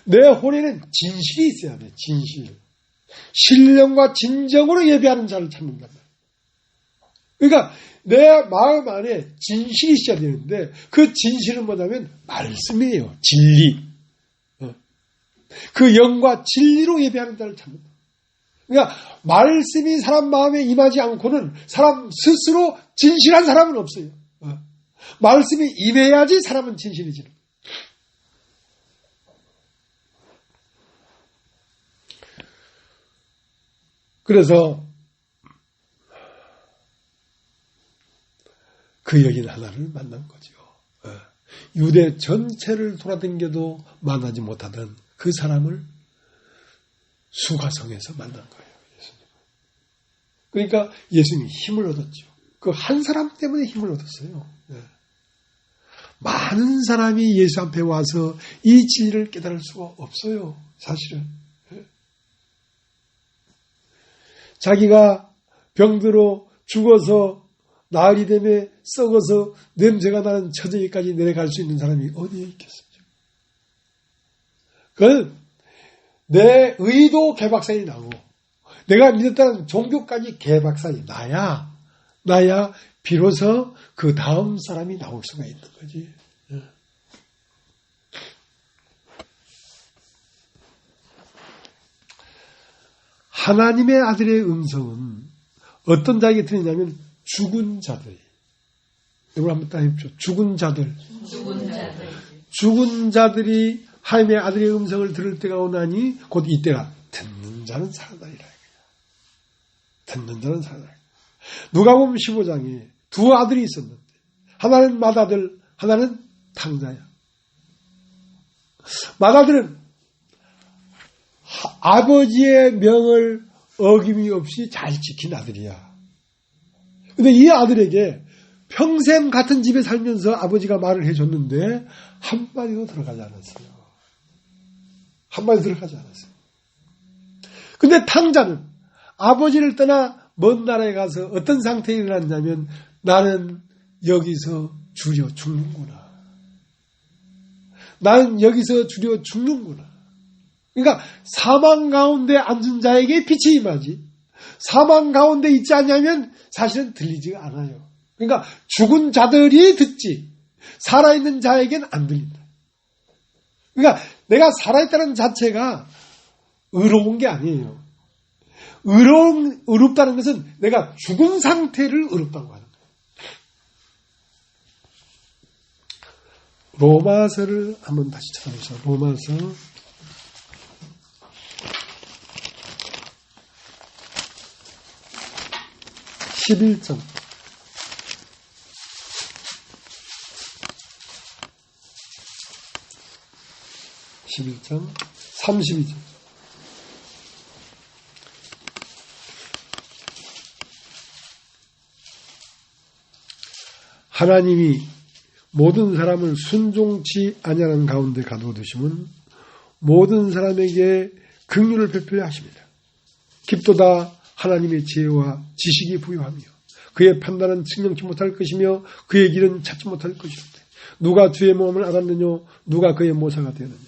내 혼에는 진실이 있어야 돼. 진실. 신령과 진정으로 예배하는 자를 찾는단 말이에요. 그러니까 내 마음 안에 진실이 있어야 되는데 그 진실은 뭐냐면 말씀이에요. 진리. 그 영과 진리로 예배하는 자를 찾는다. 그러니까 말씀이 사람 마음에 임하지 않고는 사람 스스로 진실한 사람은 없어요. 말씀이 임해야지 사람은 진실해지는 거예요. 그래서 그 여인 하나를 만난 거죠. 유대 전체를 돌아다녀도 만나지 못하던 그 사람을 수가성에서 만난 거예요. 그러니까 예수님이 힘을 얻었죠. 그 한 사람 때문에 힘을 얻었어요. 많은 사람이 예수 앞에 와서 이 진리를 깨달을 수가 없어요. 사실은. 자기가 병들어 죽어서 나흘이 되면 썩어서 냄새가 나는 처지까지 내려갈 수 있는 사람이 어디에 있겠습니까? 그건 내 의도 개박살이 나고 내가 믿었다는 종교까지 개박살이 나야 비로소 그 다음 사람이 나올 수가 있는 거지. 하나님의 아들의 음성은 어떤 자에게 들리냐면 죽은 자들. 이걸 한번 딱 해보십시오. 죽은 자들이 하나님의 아들의 음성을 들을 때가 오나니 곧 이때가 듣는 자는 살아나리라. 듣는 자는 살아나리라. 누가복음 15장에 두 아들이 있었는데 하나는 맏아들, 하나는 탕자야. 맏아들은 아버지의 명을 어김이 없이 잘 지킨 아들이야. 근데 이 아들에게 평생 같은 집에 살면서 아버지가 말을 해줬는데 한마디도 들어가지 않았어요. 근데 탕자는 아버지를 떠나 먼 나라에 가서 어떤 상태에 일어났냐면 나는 여기서 주려 죽는구나. 그러니까 사망 가운데 앉은 자에게 빛이 임하지 사망 가운데 있지 않냐면 사실은 들리지가 않아요. 그러니까 죽은 자들이 듣지 살아있는 자에게는 안 들린다. 그러니까 내가 살아있다는 자체가 의로운 게 아니에요. 의롭다는 것은 내가 죽은 상태를 의롭다고 하는 거예요. 로마서를 한번 다시 찾아보시죠. 로마서 11장 32절 하나님이 모든 사람을 순종치 아니하는 가운데 가두어두시면 모든 사람에게 긍휼을 베풀려 하십니다. 깊도다 하나님의 지혜와 지식이 부유하며 그의 판단은 측량치 못할 것이며 그의 길은 찾지 못할 것이옵되 누가 주의 마음을 알았느냐 누가 그의 모사가 되었느냐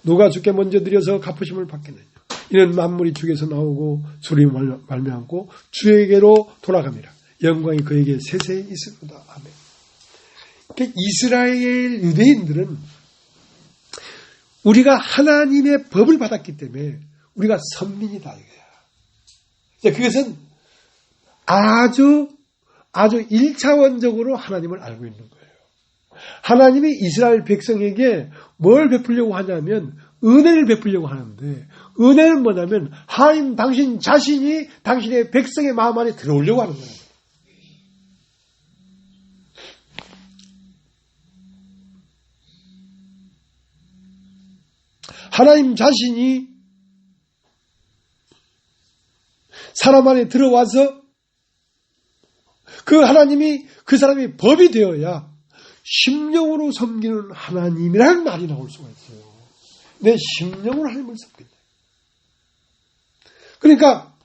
누가 주께 먼저 드려서 갚으심을 받겠느냐 이는 만물이 주께서 나오고 주를 말미암고 주에게로 돌아갑니다. 영광이 그에게 세세히 있으리로다. 아멘. 그러니까 이스라엘 유대인들은 우리가 하나님의 법을 받았기 때문에 우리가 선민이다 이거야. 그것은 아주 1차원적으로 하나님을 알고 있는 거예요. 하나님이 이스라엘 백성에게 뭘 베풀려고 하냐면 은혜를 베풀려고 하는데 은혜는 뭐냐면 하나님 당신 자신이 당신의 백성의 마음 안에 들어오려고 하는 거예요. 하나님 자신이 사람 안에 들어와서 그 하나님이 그 사람이 법이 되어야 심령으로 섬기는 하나님이라는 말이 나올 수가 있어요. 내 심령으로 하나님을 섬긴다. 그러니까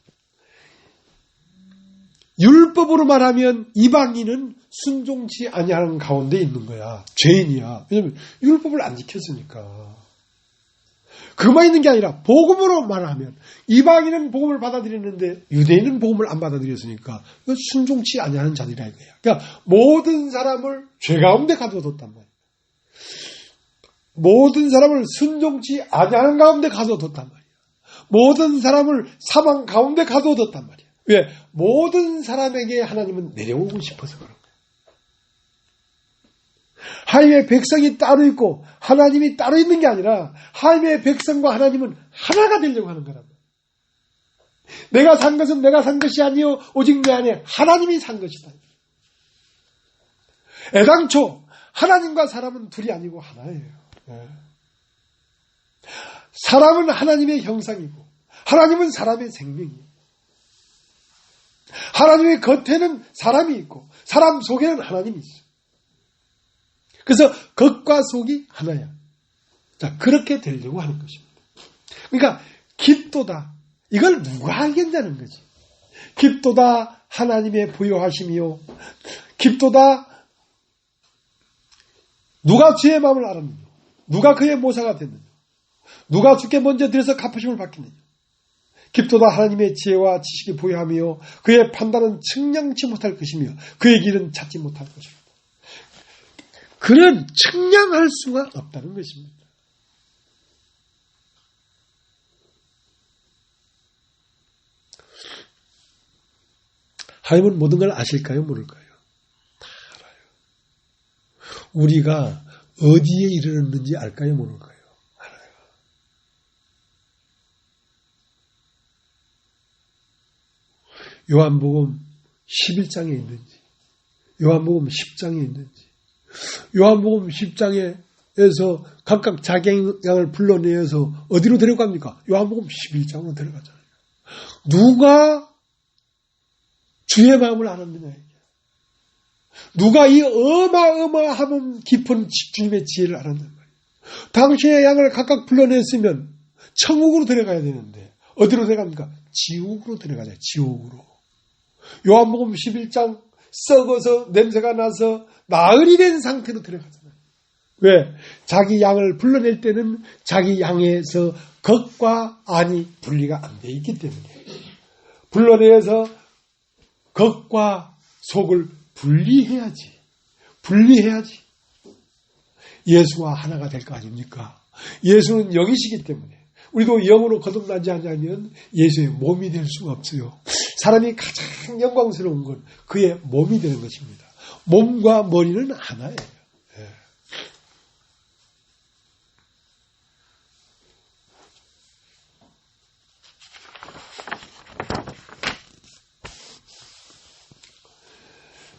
율법으로 말하면 이방인은 순종치 아니하는 가운데 있는 거야. 죄인이야. 왜냐하면 율법을 안 지켰으니까. 그만 있는 게 아니라 복음으로 말하면 이방인은 복음을 받아들였는데 유대인은 복음을 안 받아들였으니까 순종치 아니하는 자들이라 이거야. 그러니까 모든 사람을 죄 가운데 가둬뒀단 말이야. 모든 사람을 순종치 아니하는 가운데 가둬뒀단 말이야. 모든 사람을 사망 가운데 가둬뒀단 말이야. 왜? 모든 사람에게 하나님은 내려오고 싶어서 그런 거야. 하나님의 백성이 따로 있고 하나님이 따로 있는 게 아니라 하나님의 백성과 하나님은 하나가 되려고 하는 거란 말이야. 내가 산 것은 내가 산 것이 아니요 오직 내 안에 하나님이 산 것이다. 애당초 하나님과 사람은 둘이 아니고 하나예요. 사람은 하나님의 형상이고 하나님은 사람의 생명이에요. 하나님의 겉에는 사람이 있고 사람 속에는 하나님이 있어요. 그래서 겉과 속이 하나야. 자, 그렇게 되려고 하는 것입니다. 그러니까 깊도다. 이걸 누가 알겠냐는 거지. 깊도다 하나님의 부요하심이요. 깊도다 누가 주의 마음을 알았느냐. 누가 그의 모사가 됐느냐. 누가 주께 먼저 들여서 갚으심을 받겠느냐. 깊도다 하나님의 지혜와 지식이 부요하며 그의 판단은 측량치 못할 것이며 그의 길은 찾지 못할 것입니다. 그는 측량할 수가 없다는 것입니다. 하나님은 모든 걸 아실까요? 모를까요? 다 알아요. 우리가 어디에 이르렀는지 알까요? 모를까요? 알아요. 요한복음 11장에 있는지 요한복음 10장에 있는지 요한복음 10장에서 각각 자기 양을 불러내어서 어디로 데려갑니까? 요한복음 11장으로 데려가잖아요. 누가 주의 마음을 알았느냐. 누가 이 어마어마한 깊은 주님의 지혜를 알았느냐. 당신의 양을 각각 불러냈으면 천국으로 데려가야 되는데 어디로 데려갑니까? 지옥으로 데려가자. 지옥으로. 요한복음 11장 썩어서 냄새가 나서 나흘이 된 상태로 데려가잖아요. 왜? 자기 양을 불러낼 때는 자기 양에서 겉과 안이 분리가 안 돼 있기 때문에 불러내서 겉과 속을 분리해야지. 예수와 하나가 될 거 아닙니까? 예수는 영이시기 때문에 우리도 영으로 거듭나지 않으면 예수의 몸이 될 수가 없어요. 사람이 가장 영광스러운 건 그의 몸이 되는 것입니다. 몸과 머리는 하나예요.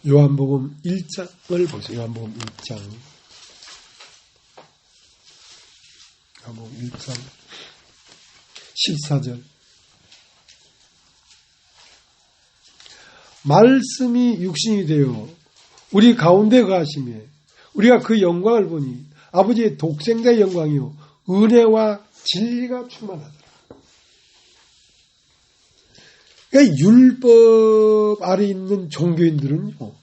요한복음 1장을 보세요. 요한복음 1장. 요한복음 1장 14절. 말씀이 육신이 되어 우리 가운데 거하시며 우리가 그 영광을 보니 아버지의 독생자의 영광이요 은혜와 진리가 충만하더라. 그러니까 율법 아래 있는 종교인들은요,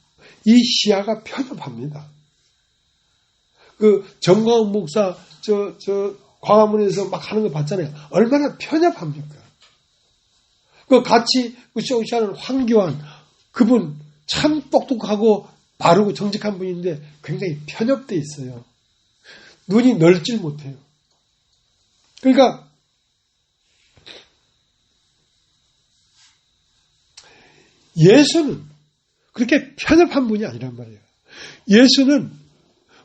이 시야가 편협합니다. 그 정광훈 목사 광화문에서 막 하는 거 봤잖아요. 얼마나 편협합니까? 그 같이 으쌰으쌰하는 황교안 그분 참 똑똑하고 바르고 정직한 분인데 굉장히 편협돼 있어요. 눈이 넓질 못해요. 그러니까 예수는 그렇게 편협한 분이 아니란 말이에요. 예수는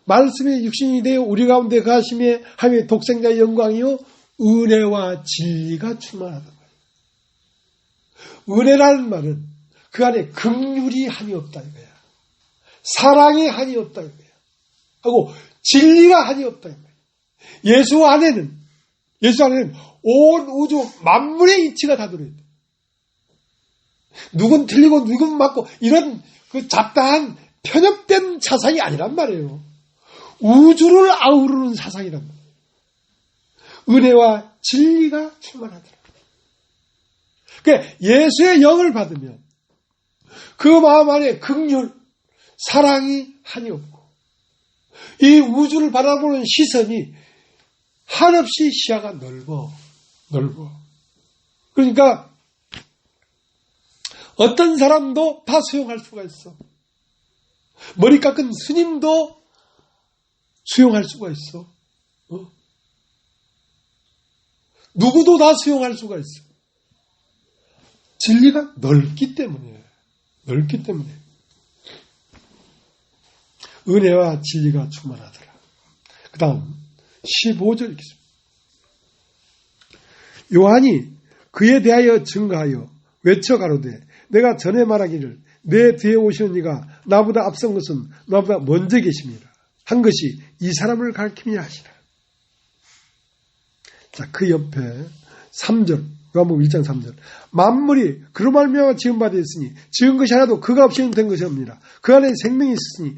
말씀의 육신이 되어 우리 가운데 가심에 하나님의 독생자의 영광이요 은혜와 진리가 충만하단 말이에요. 은혜라는 말은 그 안에 긍휼이 한이 없다 이거야. 사랑이 한이 없다 이거야. 하고 진리가 한이 없다 이거야. 예수 안에는 온 우주 만물의 이치가 다 들어있다. 누군 틀리고 누군 맞고 이런 그 잡다한 편협된 사상이 아니란 말이에요. 우주를 아우르는 사상이란 말이에요. 은혜와 진리가 충만하더라. 그러니까 예수의 영을 받으면 그 마음 안에 긍휼, 사랑이 한이 없고 이 우주를 바라보는 시선이 한없이 시야가 넓어. 그러니까 어떤 사람도 다 수용할 수가 있어. 머리 깎은 스님도 수용할 수가 있어. 누구도 다 수용할 수가 있어. 진리가 넓기 때문에. 은혜와 진리가 충만하더라. 그 다음 15절 읽겠습니다. 요한이 그에 대하여 증거하여 외쳐 가로되 내가 전에 말하기를 내 뒤에 오시는 이가 나보다 앞선 것은 나보다 먼저 계십니다. 한 것이 이 사람을 가리킴이라 하시라. 자, 그 옆에 3절, 요한복음 1장 3절. 만물이 그로 말미암아 지은 바 되었으니 지은 것이 하나도 그가 없이는 된 것이 없느니라. 그 안에 생명이 있으니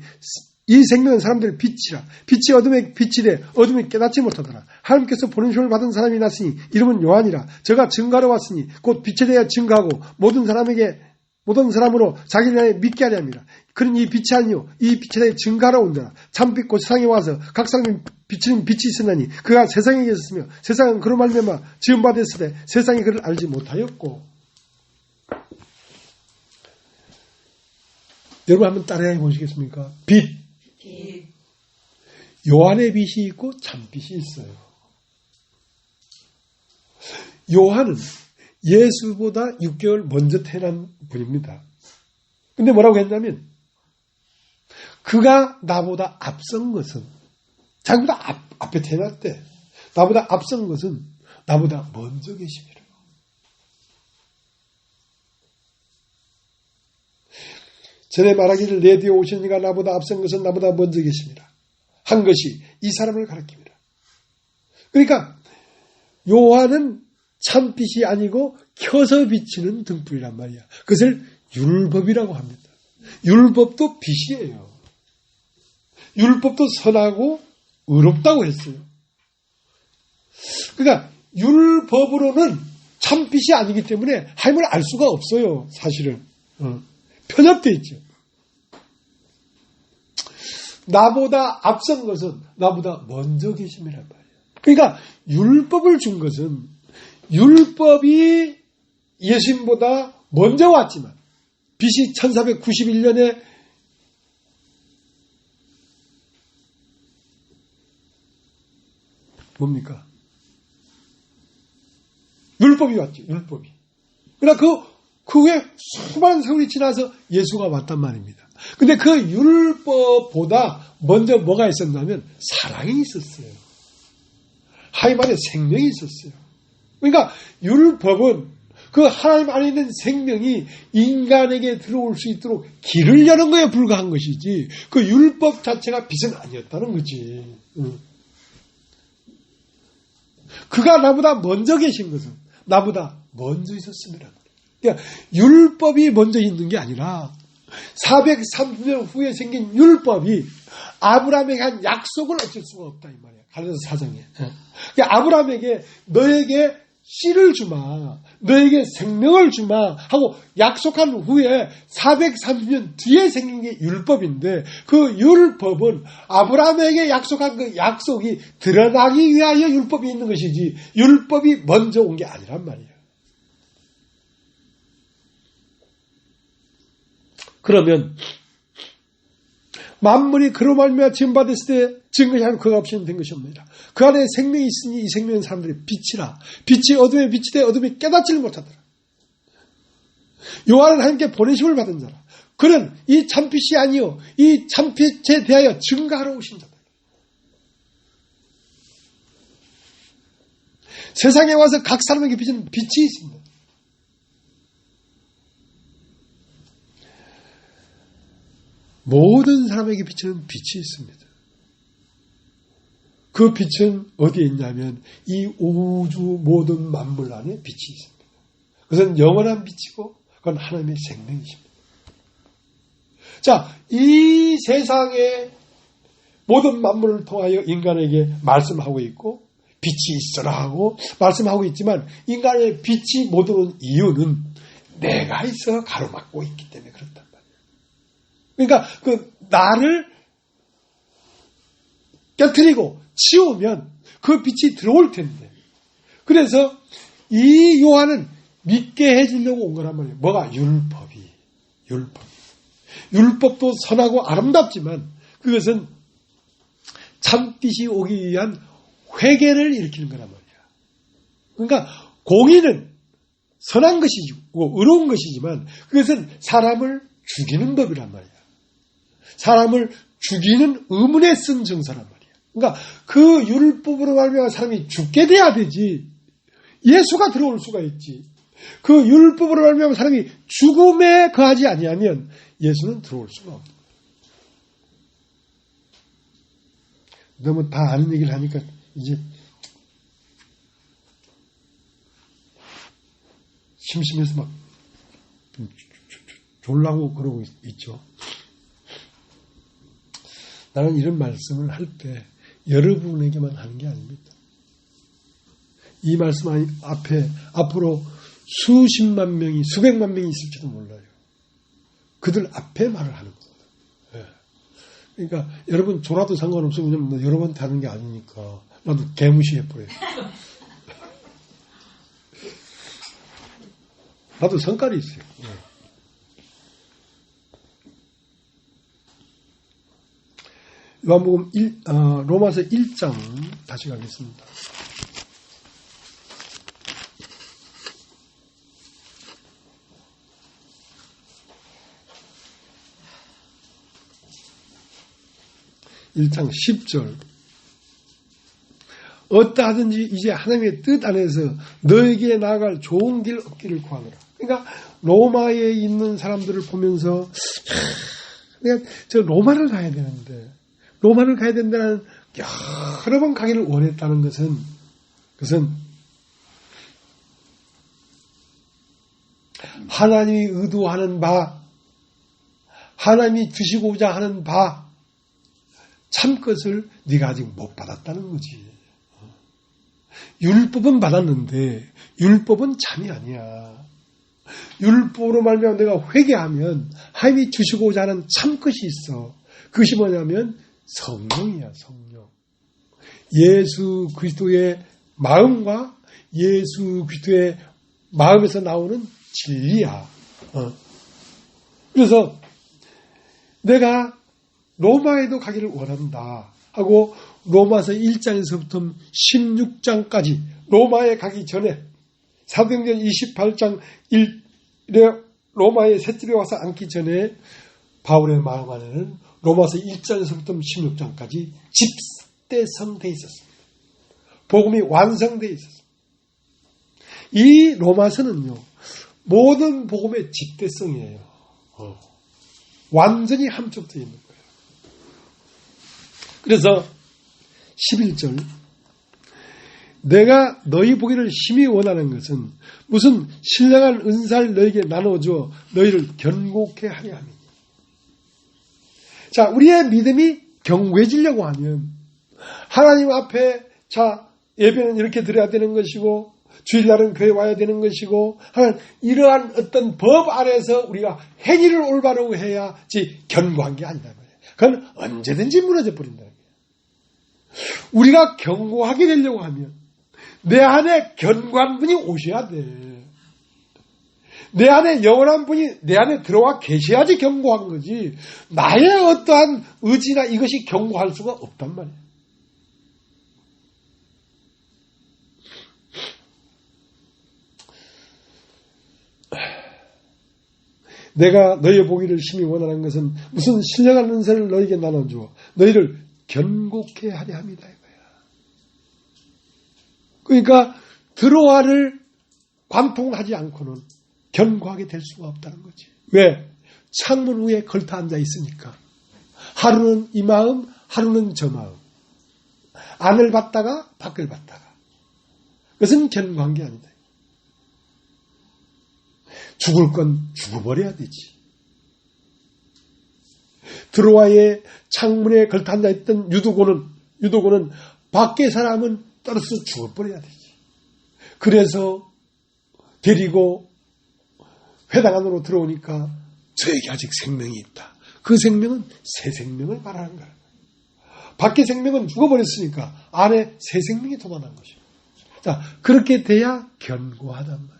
이 생명은 사람들의 빛이라. 빛이 어둠에 빛이래 어둠이 깨닫지 못하더라. 하나님께서 보내심을 받은 사람이 났으니 이름은 요한이라. 저가 증가로 왔으니 곧 빛에 대하여 증가하고 모든 사람으로 자기를 위하여 믿게 하려 합니다. 그는 이 빛이 아니요 이 빛에 대하여 증가하러 온다. 참빛 곧 세상에 와서 각 사람이 비치는 빛이 있으나니 그가 세상에 계셨으며 세상은 그로 말미암아 지은 바 됐으되 세상이 그를 알지 못하였고. 여러분 한번 따라해 보시겠습니까? 빛. 요한의 빛이 있고 참빛이 있어요. 요한은 예수보다 6개월 먼저 태어난 분입니다. 근데 뭐라고 했냐면 그가 나보다 앞선 것은 자기보다 앞에 태어났대. 나보다 앞선 것은 나보다 먼저 계십니다. 전에 말하기를 내 뒤에 오신 이가 나보다 앞선 것은 나보다 먼저 계십니다. 한 것이 이 사람을 가리킵니다. 그러니까 요한은 참빛이 아니고 켜서 비치는 등불이란 말이야. 그것을 율법이라고 합니다. 율법도 빛이에요. 율법도 선하고 의롭다고 했어요. 그러니까 율법으로는 참빛이 아니기 때문에 하나님을 알 수가 없어요. 사실은. 편협되어 있죠. 나보다 앞선 것은 나보다 먼저 계심이란 말이에요. 그러니까 율법을 준 것은 율법이 예수님보다 먼저 왔지만 BC 1491년에 뭡니까? 율법이 왔죠. 율법이. 그러니까 그 후에 수많은 세월이 지나서 예수가 왔단 말입니다. 근데 그 율법보다 먼저 뭐가 있었냐면 사랑이 있었어요. 하나님 안에 생명이 있었어요. 그러니까 율법은 그 하나님 안에 있는 생명이 인간에게 들어올 수 있도록 길을 여는 거에 불과한 것이지 그 율법 자체가 빛은 아니었다는 거지. 그가 나보다 먼저 계신 것은 나보다 먼저 있었습니다. 그러니까 율법이 먼저 있는 게 아니라 430년 후에 생긴 율법이 아브라함에게 한 약속을 어쩔 수가 없다 이 말이야. 갈라디아서 4장에. 그러니까 아브라함에게 너에게 씨를 주마, 너에게 생명을 주마 하고 약속한 후에 430년 뒤에 생긴 게 율법인데 그 율법은 아브라함에게 약속한 그 약속이 드러나기 위하여 율법이 있는 것이지 율법이 먼저 온 게 아니란 말이에요. 그러면 만물이 그로 말미암아 지은 바 됐을 때 지은 것이 아니고 그가 없이는 된 것이 없느니라. 그 안에 생명이 있으니 이 생명은 사람들의 빛이라. 빛이 어둠에 빛이 되 어둠이 깨닫지를 못하더라. 요한은 하나님께 보내심을 받은 자라. 그는 이 참빛이 아니요 이 참빛에 대하여 증가하러 오신 자다. 세상에 와서 각 사람에게 비치는 빛이 있습니다. 모든 사람에게 비치는 빛이 있습니다. 그 빛은 어디에 있냐면 이 우주 모든 만물 안에 빛이 있습니다. 그것은 영원한 빛이고 그건 하나님의 생명이십니다. 자, 이 세상에 모든 만물을 통하여 인간에게 말씀하고 있고 빛이 있어라 하고 말씀하고 있지만 인간의 빛이 못 오는 이유는 내가 있어 가로막고 있기 때문에 그렇단 말이에요. 그러니까 그 나를 깨트리고 치우면 그 빛이 들어올 텐데 그래서 이 요한은 믿게 해주려고 온 거란 말이에요. 뭐가? 율법도 선하고 아름답지만 그것은 참빛이 오기 위한 회개를 일으키는 거란 말이야. 그러니까 공의는 선한 것이고 의로운 것이지만 그것은 사람을 죽이는 법이란 말이야. 사람을 죽이는 의문에 쓴 정서란 말이야. 그러니까 그 율법으로 말미암아 사람이 죽게 돼야 되지. 예수가 들어올 수가 있지. 그 율법으로 말미암아 사람이 죽음에 거하지 아니하면 예수는 들어올 수가 없다. 너무 다 아는 얘기를 하니까 이제 심심해서 막 졸라고 그러고 있죠. 나는 이런 말씀을 할 때 여러분에게만 하는 게 아닙니다. 이 말씀 앞에 앞으로 수십만 명이 수백만 명이 있을지도 몰라요. 그들 앞에 말을 하는 거예요. 그러니까 여러분 졸아도 상관없어요. 왜냐면 여러분한테 하는 게 아니니까. 나도 개무시해버려요. 나도 성깔이 있어요. 요한복음 로마서 1장 다시 가겠습니다. (1장) 10절 어떠하든지 이제 하나님의 뜻 안에서 너에게 나아갈 좋은 길 얻기를 구하노라. 그러니까 로마에 있는 사람들을 보면서 내가 저 로마를 가야 되는데 로마를 가야 된다는 여러 번 가기를 원했다는 것은 하나님이 의도하는 바 하나님이 주시고자 하는 바 참 것을 네가 아직 못 받았다는 거지. 율법은 받았는데 율법은 참이 아니야. 율법으로 말미암아 내가 회개하면 하나님이 주시고자 하는 참 것이 있어. 그것이 뭐냐면 성령이야. 성령. 예수 그리스도의 마음과 예수 그리스도의 마음에서 나오는 진리야. 그래서 내가 로마에도 가기를 원한다 하고 로마서 1장에서부터 16장까지 로마에 가기 전에 사도행전 28장 1일에 로마에 셋집에 와서 앉기 바울의 마음 안에는 로마서 1장에서부터 16장까지 집대성되어 있었습니다. 복음이 완성되어 있었습니다. 이 로마서는요, 모든 복음의 집대성이에요. 완전히 함축되어 있는 거예요. 그래서 11절 내가 너희 보기를 심히 원하는 것은 무슨 신령한 은사를 너에게 나눠주어 너희를 견고케 하려 함이니. 자, 우리의 믿음이 견고해지려고 하면 하나님 앞에 자 예배는 이렇게 드려야 되는 것이고 주일날은 교회 와야 되는 것이고 하는 이러한 어떤 법 안에서 우리가 행위를 올바르고 해야지 견고한 게 아니다. 그건 언제든지 무너져 버린다는 거예요. 우리가 견고하게 되려고 하면 내 안에 견고한 분이 오셔야 돼. 내 안에 영원한 분이 내 안에 들어와 계셔야지 견고한 거지. 나의 어떠한 의지나 이것이 견고할 수가 없단 말이에요. 내가 너희의 보기를 심히 원하는 것은 무슨 신령한 은사를 너희에게 나눠주어 너희를 견고케 하려 합니다. 이거야. 그러니까 들어와를 관통하지 않고는 견고하게 될 수가 없다는 거지. 왜? 창문 위에 걸터 앉아 있으니까. 하루는 이 마음, 하루는 저 마음. 안을 봤다가 밖을 봤다가. 그것은 견고한 게 아니다. 죽을 건 죽어버려야 되지. 드로아의 창문에 걸터 앉아있던 유도고는 밖의 사람은 떨어져서 죽어버려야 되지. 그래서 데리고 회당 안으로 들어오니까 저에게 아직 생명이 있다. 그 생명은 새 생명을 말하는 거야. 밖의 생명은 죽어버렸으니까 안에 새 생명이 돋아난 것이야. 자, 그렇게 돼야 견고하단 말이야.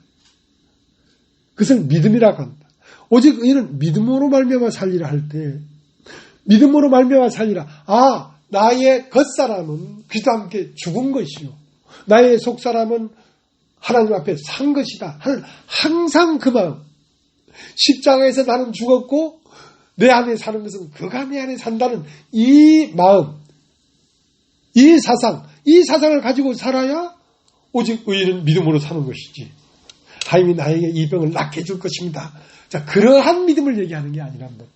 그것을 믿음이라고 한다. 오직 이는 믿음으로 말미암아 살리라 할 때 믿음으로 말미암아 살리라. 아, 나의 겉사람은 그리스도와 함께 죽은 것이요. 나의 속사람은 하나님 앞에 산 것이다. 하는 항상 그 마음. 십자가에서 나는 죽었고 내 안에 사는 것은 그가 내 안에 산다는 이 마음, 이 사상을 가지고 살아야 오직 의인은 믿음으로 사는 것이지. 하나님이 나에게 이 병을 낫게 해줄 것입니다. 자, 그러한 믿음을 얘기하는 게 아니란 말.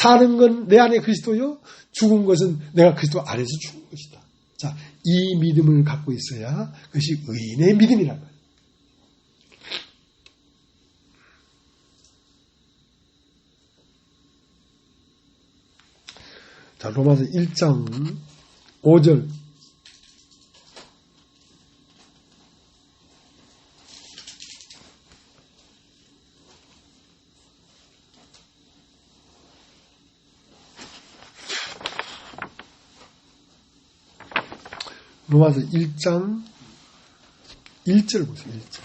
사는 건 내 안에 그리스도요, 죽은 것은 내가 그리스도 안에서 죽은 것이다. 자, 이 믿음을 갖고 있어야 그것이 의인의 믿음이란 말이에요. 자, 로마서 1장 5절. 로마서 1장 1절 보세요. 1절.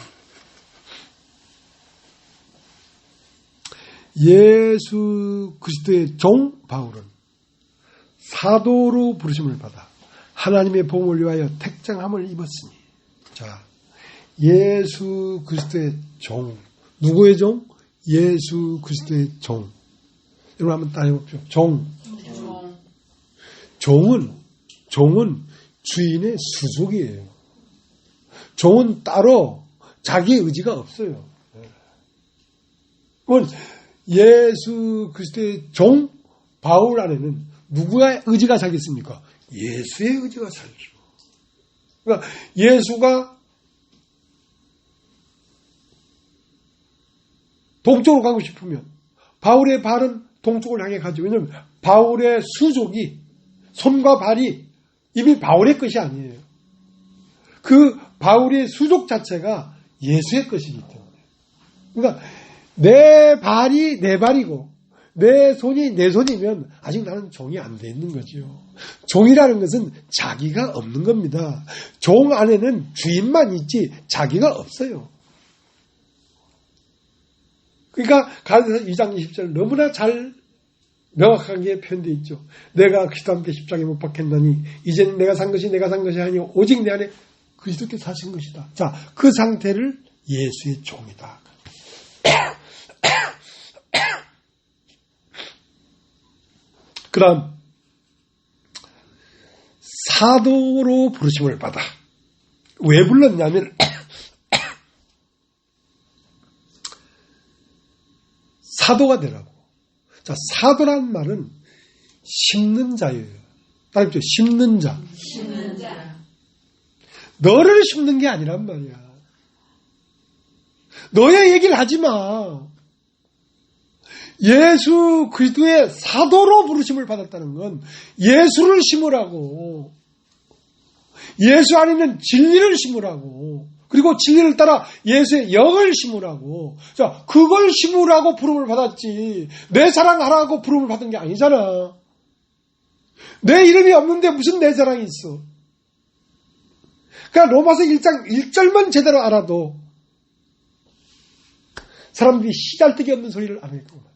예수 그리스도의 종 바울은 사도로 부르심을 받아 하나님의 복음을 위하여 택정함을 입었으니. 자, 예수 그리스도의 종. 누구의 종? 예수 그리스도의 종. 여러분 한번 따라해봅시다. 종은 주인의 수족이에요. 종은 따로 자기 의지가 없어요. 그건 예수 그리스도의 종 바울 안에는 누구의 의지가 살겠습니까? 예수의 의지가 살죠. 그러니까 예수가 동쪽으로 가고 싶으면 바울의 발은 동쪽을 향해 가죠. 왜냐하면 바울의 수족이 손과 발이 이미 바울의 것이 아니에요. 그 바울의 수족 자체가 예수의 것이기 때문에. 그러니까 내 발이 내 발이고 내 손이 내 손이면 아직 나는 종이 안 돼 있는 거죠. 종이라는 것은 자기가 없는 겁니다. 종 안에는 주인만 있지 자기가 없어요. 그러니까 가르쳐서 2장 20절 너무나 잘 명확하게 표현되어 있죠. 내가 그리스도와 함께 십자가에 못 박혔나니 이제는 내가 산 것이 아니요 오직 내 안에 그리스도께 사신 것이다. 자, 그 상태를 예수의 종이다. 그다음 사도로 부르심을 받아. 왜 불렀냐면 사도가 되라고. 자, 사도란 말은 심는 자예요. 따르죠? 심는 자. 너를 심는 게 아니란 말이야. 너의 얘기를 하지 마. 예수 그리스도의 사도로 부르심을 받았다는 건 예수를 심으라고. 예수 안에 있는 진리를 심으라고. 그리고 진리를 따라 예수의 영을 심으라고. 자, 그걸 심으라고 부름을 받았지. 내 사랑하라고 부름을 받은 게 아니잖아. 내 이름이 없는데 무슨 내 사랑이 있어. 그러니까 로마서 1장 1절만 제대로 알아도 사람들이 시달뜨기 없는 소리를 안 했구나.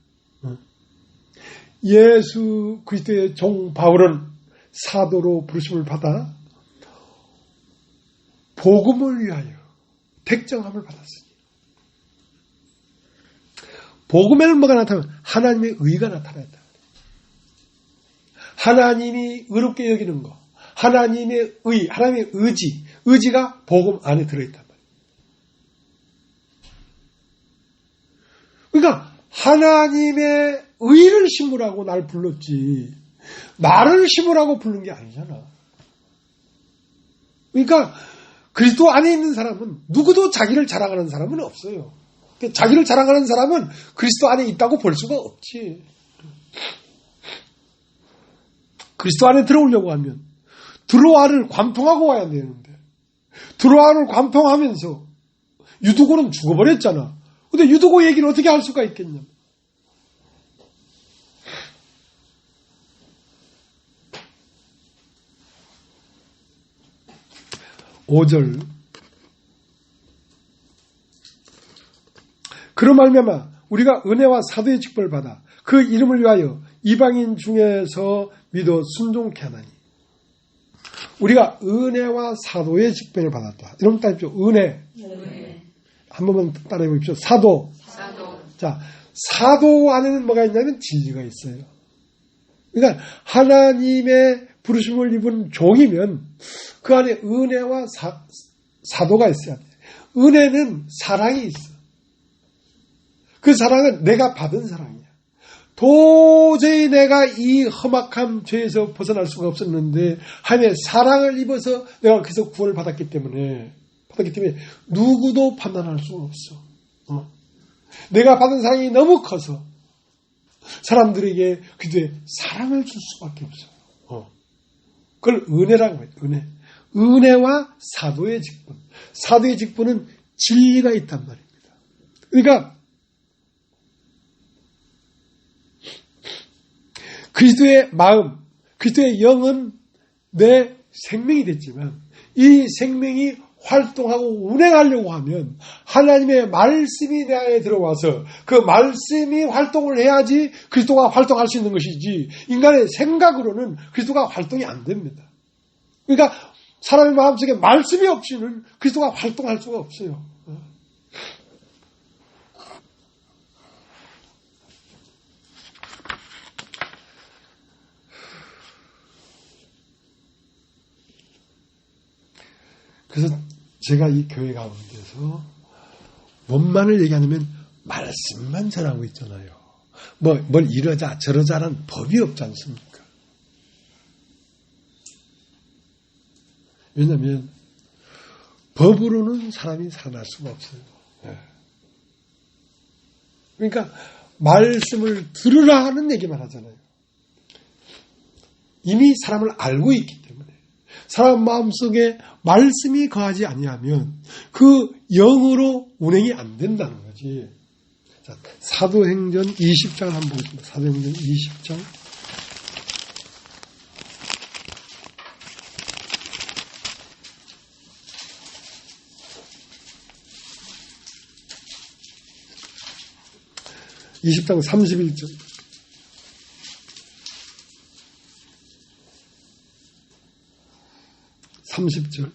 예수 그리스도의 종 바울은 사도로 부르심을 받아 복음을 위하여 택정함을 받았으니. 복음에는 뭐가 나타나면 하나님의 의가 나타났다. 하나님이 의롭게 여기는 거, 하나님의 의, 하나님의 의지가 복음 안에 들어있단 말이에요. 그러니까 하나님의 의를 심으라고 날 불렀지 나를 심으라고 부른 게 아니잖아. 그러니까 그리스도 안에 있는 사람은 누구도 자기를 자랑하는 사람은 없어요. 자기를 자랑하는 사람은 그리스도 안에 있다고 볼 수가 없지. 그리스도 안에 들어오려고 하면 드로아를 관통하고 와야 되는데 드로아를 관통하면서 유두고는 죽어버렸잖아. 근데 유두고 얘기를 어떻게 할 수가 있겠냐. 5절. 그로 말미암아 우리가 은혜와 사도의 직분을 받아 그 이름을 위하여 이방인 중에서 믿어 순종케 하나니. 우리가 은혜와 사도의 직분을 받았다. 여러분 따라해보십시오. 은혜. 한 번만 따라해 보십시오. 사도. 자, 사도 안에는 뭐가 있냐면 진리가 있어요. 그러니까 하나님의 부르심을 입은 종이면 그 안에 은혜와 사도가 있어야 돼. 은혜는 사랑이 있어. 그 사랑은 내가 받은 사랑이야. 도저히 내가 이 험악한 죄에서 벗어날 수가 없었는데 하나님의 사랑을 입어서 내가 그래서 구원을 받았기 때문에 누구도 판단할 수가 없어. 내가 받은 사랑이 너무 커서 사람들에게 그때 사랑을 줄 수밖에 없어. 그걸 은혜라고 해요. 은혜와 사도의 직분. 사도의 직분은 진리가 있단 말입니다. 그러니까 그리스도의 마음, 그리스도의 영은 내 생명이 됐지만 이 생명이 활동하고 운행하려고 하면 하나님의 말씀이 내 안에 들어와서 그 말씀이 활동을 해야지 그리스도가 활동할 수 있는 것이지 인간의 생각으로는 그리스도가 활동이 안 됩니다. 그러니까 사람의 마음속에 말씀이 없이는 그리스도가 활동할 수가 없어요. 그래서 제가 이 교회 가운데서 뭔만을 얘기하냐면 말씀만 전하고 있잖아요. 뭘 이러자 저러자는 법이 없지 않습니까? 왜냐하면 법으로는 사람이 살아날 수가 없어요. 그러니까 말씀을 들으라 하는 얘기만 하잖아요. 이미 사람을 알고 있기 때문에 사람 마음속에 말씀이 거하지 아니하면 그 영으로 운행이 안 된다는 거지. 자, 사도행전 20장을 한번 보겠습니다. 사도행전 20장. (20장) 31절. (30절)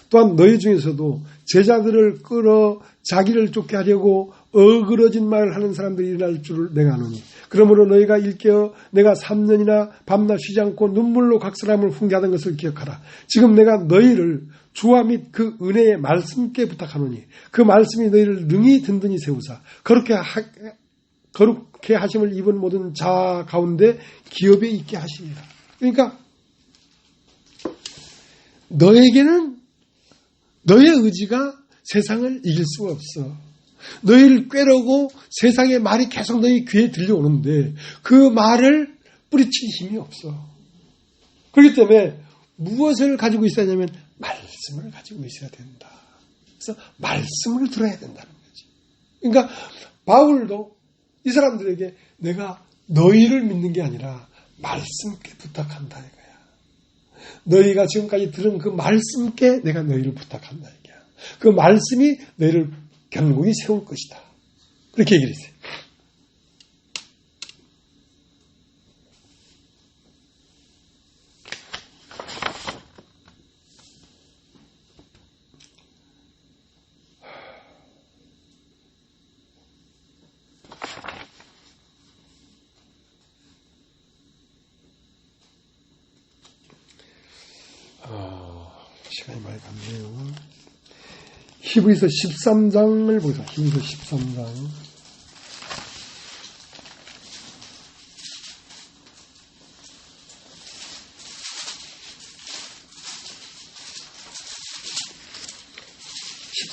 또한 너희 중에서도 제자들을 끌어 자기를 쫓게 하려고 어그러진 말을 하는 사람들이 일어날 줄을 내가 아노니 그러므로 너희가 일깨어 내가 3년이나 밤낮 쉬지 않고 눈물로 각 사람을 훈계하던 것을 기억하라. 지금 내가 너희를 주와 및 그 은혜의 말씀께 부탁하노니 그 말씀이 너희를 능히 든든히 세우사 거룩해 하심을 입은 모든 자 가운데 기업에 있게 하시니라. 그러니까 너에게는 너의 의지가 세상을 이길 수가 없어. 너희를 꾀려고 세상의 말이 계속 너희 귀에 들려오는데 그 말을 뿌리칠 힘이 없어. 그렇기 때문에 무엇을 가지고 있어야 하냐면 말씀을 가지고 있어야 된다. 그래서 말씀을 들어야 된다는 거지. 그러니까 바울도 이 사람들에게 내가 너희를 믿는 게 아니라 말씀께 부탁한다 이거야. 너희가 지금까지 들은 그 말씀께 내가 너희를 부탁한다 이거야. 그 말씀이 너희를 견고히 세울 것이다. 그렇게 얘기를 했어요. 시간이 많이 갔네요. 히브리서 13장을 보자. 히브리서 13장.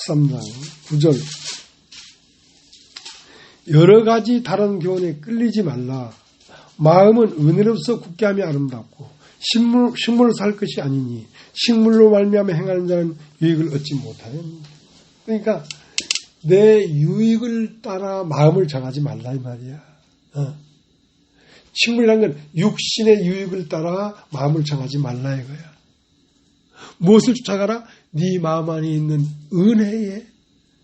(13장) 9절. 여러 가지 다른 교훈에 끌리지 말라. 마음은 은혜로서 굳게 하며 아름답고 식물로 살 것이 아니니 식물로 말미암아 행하는 자는 유익을 얻지 못하는. 그러니까 내 유익을 따라 마음을 정하지 말라 이 말이야. 식물이라는 건 육신의 유익을 따라 마음을 정하지 말라 이거야. 무엇을 쫓아가라? 네 마음 안에 있는 은혜에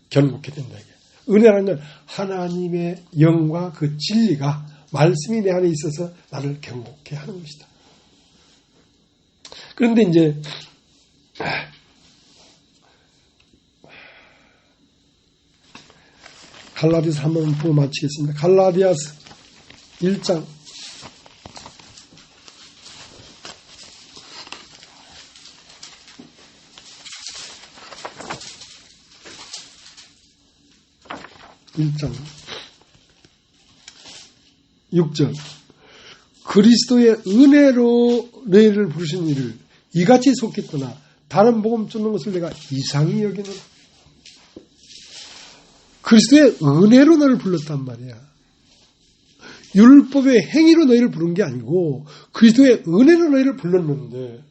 견고하게 된다 이게. 은혜라는 건 하나님의 영과 그 진리가 말씀이 내 안에 있어서 나를 견고하게 하는 것이다. 그런데 이제 갈라디아서 한번 보고 마치겠습니다. 갈라디아서 1장 1 1장 6절 그리스도의 은혜로 너희를 부르신 이를 이같이 속했거나 다른 복음 쫓는 것을 내가 이상히 여기노라. 그리스도의 은혜로 너를 불렀단 말이야. 율법의 행위로 너희를 부른 게 아니고 그리스도의 은혜로 너희를 불렀는데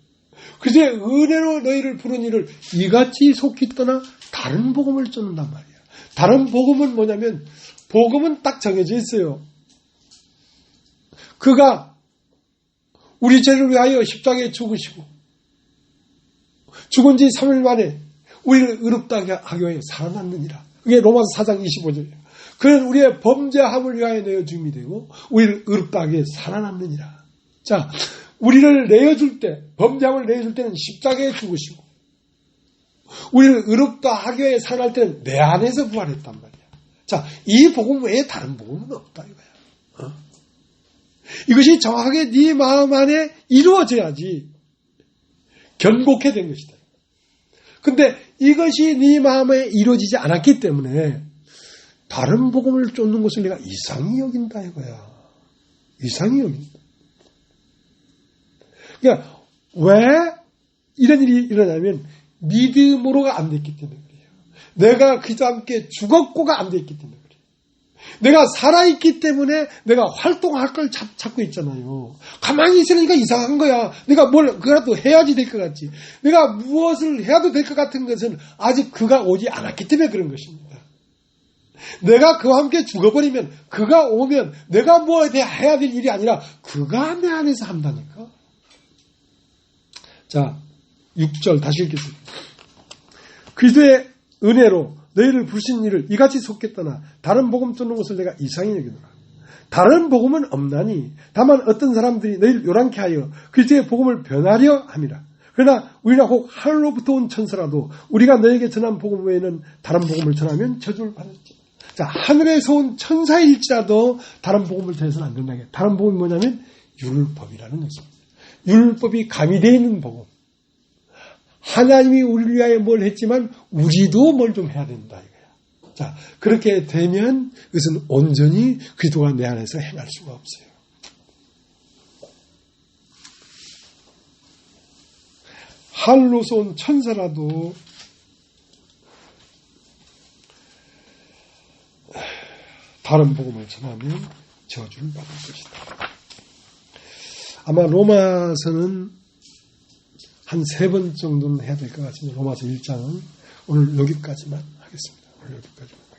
그리스도의 은혜로 너희를 부른 이를 이같이 속히 떠나 다른 복음을 쫓는단 말이야. 다른 복음은 뭐냐면 복음은 딱 정해져 있어요. 그가 우리 죄를 위하여 십자가에 죽으시고 죽은 지 3일 만에 우리를 의롭다 하기 위하여 살아났느니라. 그게 로마서 4장 25절이에요. 그는 우리의 범죄함을 위하여 내어 죽음이 되고 우리를 의롭다 하기 위해 살아났느니라. 자, 우리를 내어줄 때, 범죄함을 내어줄 때는 십자가에 죽으시고 우리를 의롭다 하기 위해 살아날 때는 내 안에서 부활했단 말이야. 자, 이 복음 외에 다른 복음은 없다 이거야. 이것이 정확하게 네 마음 안에 이루어져야지 견고케 된 것이다. 근데 이것이 네 마음에 이루어지지 않았기 때문에 다른 복음을 쫓는 것을 내가 이상히 여긴다 이거야. 이상히 여긴다. 그러니까 왜 이런 일이 일어나면 믿음으로가 안 됐기 때문에 그래요. 내가 그리스도와 함께 죽었고가 안 됐기 때문에 그래요. 내가 살아있기 때문에 내가 활동할 걸 찾고 있잖아요. 가만히 있으니까 이상한 거야. 내가 뭘 그라도 해야지 될 것 같지. 내가 무엇을 해야도 될 것 같은 것은 아직 그가 오지 않았기 때문에 그런 것입니다. 내가 그와 함께 죽어버리면 그가 오면 내가 뭐 해야 될 일이 아니라 그가 내 안에서 한다니까. 자, 6절 다시 읽겠습니다. 그리스도의 은혜로 너희를 부르신 일을 이같이 속겠더나 다른 복음 쫓는 것을 내가 이상히 여기노라. 다른 복음은 없나니 다만 어떤 사람들이 너희를 요란케 하여 그리스도의 복음을 변하려 함이라. 그러나 우리가 혹 하늘로부터 온 천사라도 우리가 너에게 전한 복음 외에는 다른 복음을 전하면 저주를 받았지. 자, 하늘에서 온 천사일지라도 다른 복음을 전해서는 안 된다. 다른 복음이 뭐냐면 율법이라는 것입니다. 율법이 가미되어 있는 복음. 하나님이 우리를 위하여 뭘 했지만 우리도 뭘 좀 해야 된다 이거야. 자, 그렇게 되면 그것은 온전히 그리스도가 내 안에서 행할 수가 없어요. 하늘로서 온 천사라도 다른 복음을 전하면 저주를 받을 것이다. 아마 로마서는 한 3번 정도는 해야 될 것 같습니다. 로마서 1장은 오늘 여기까지만 하겠습니다. 오늘 여기까지만.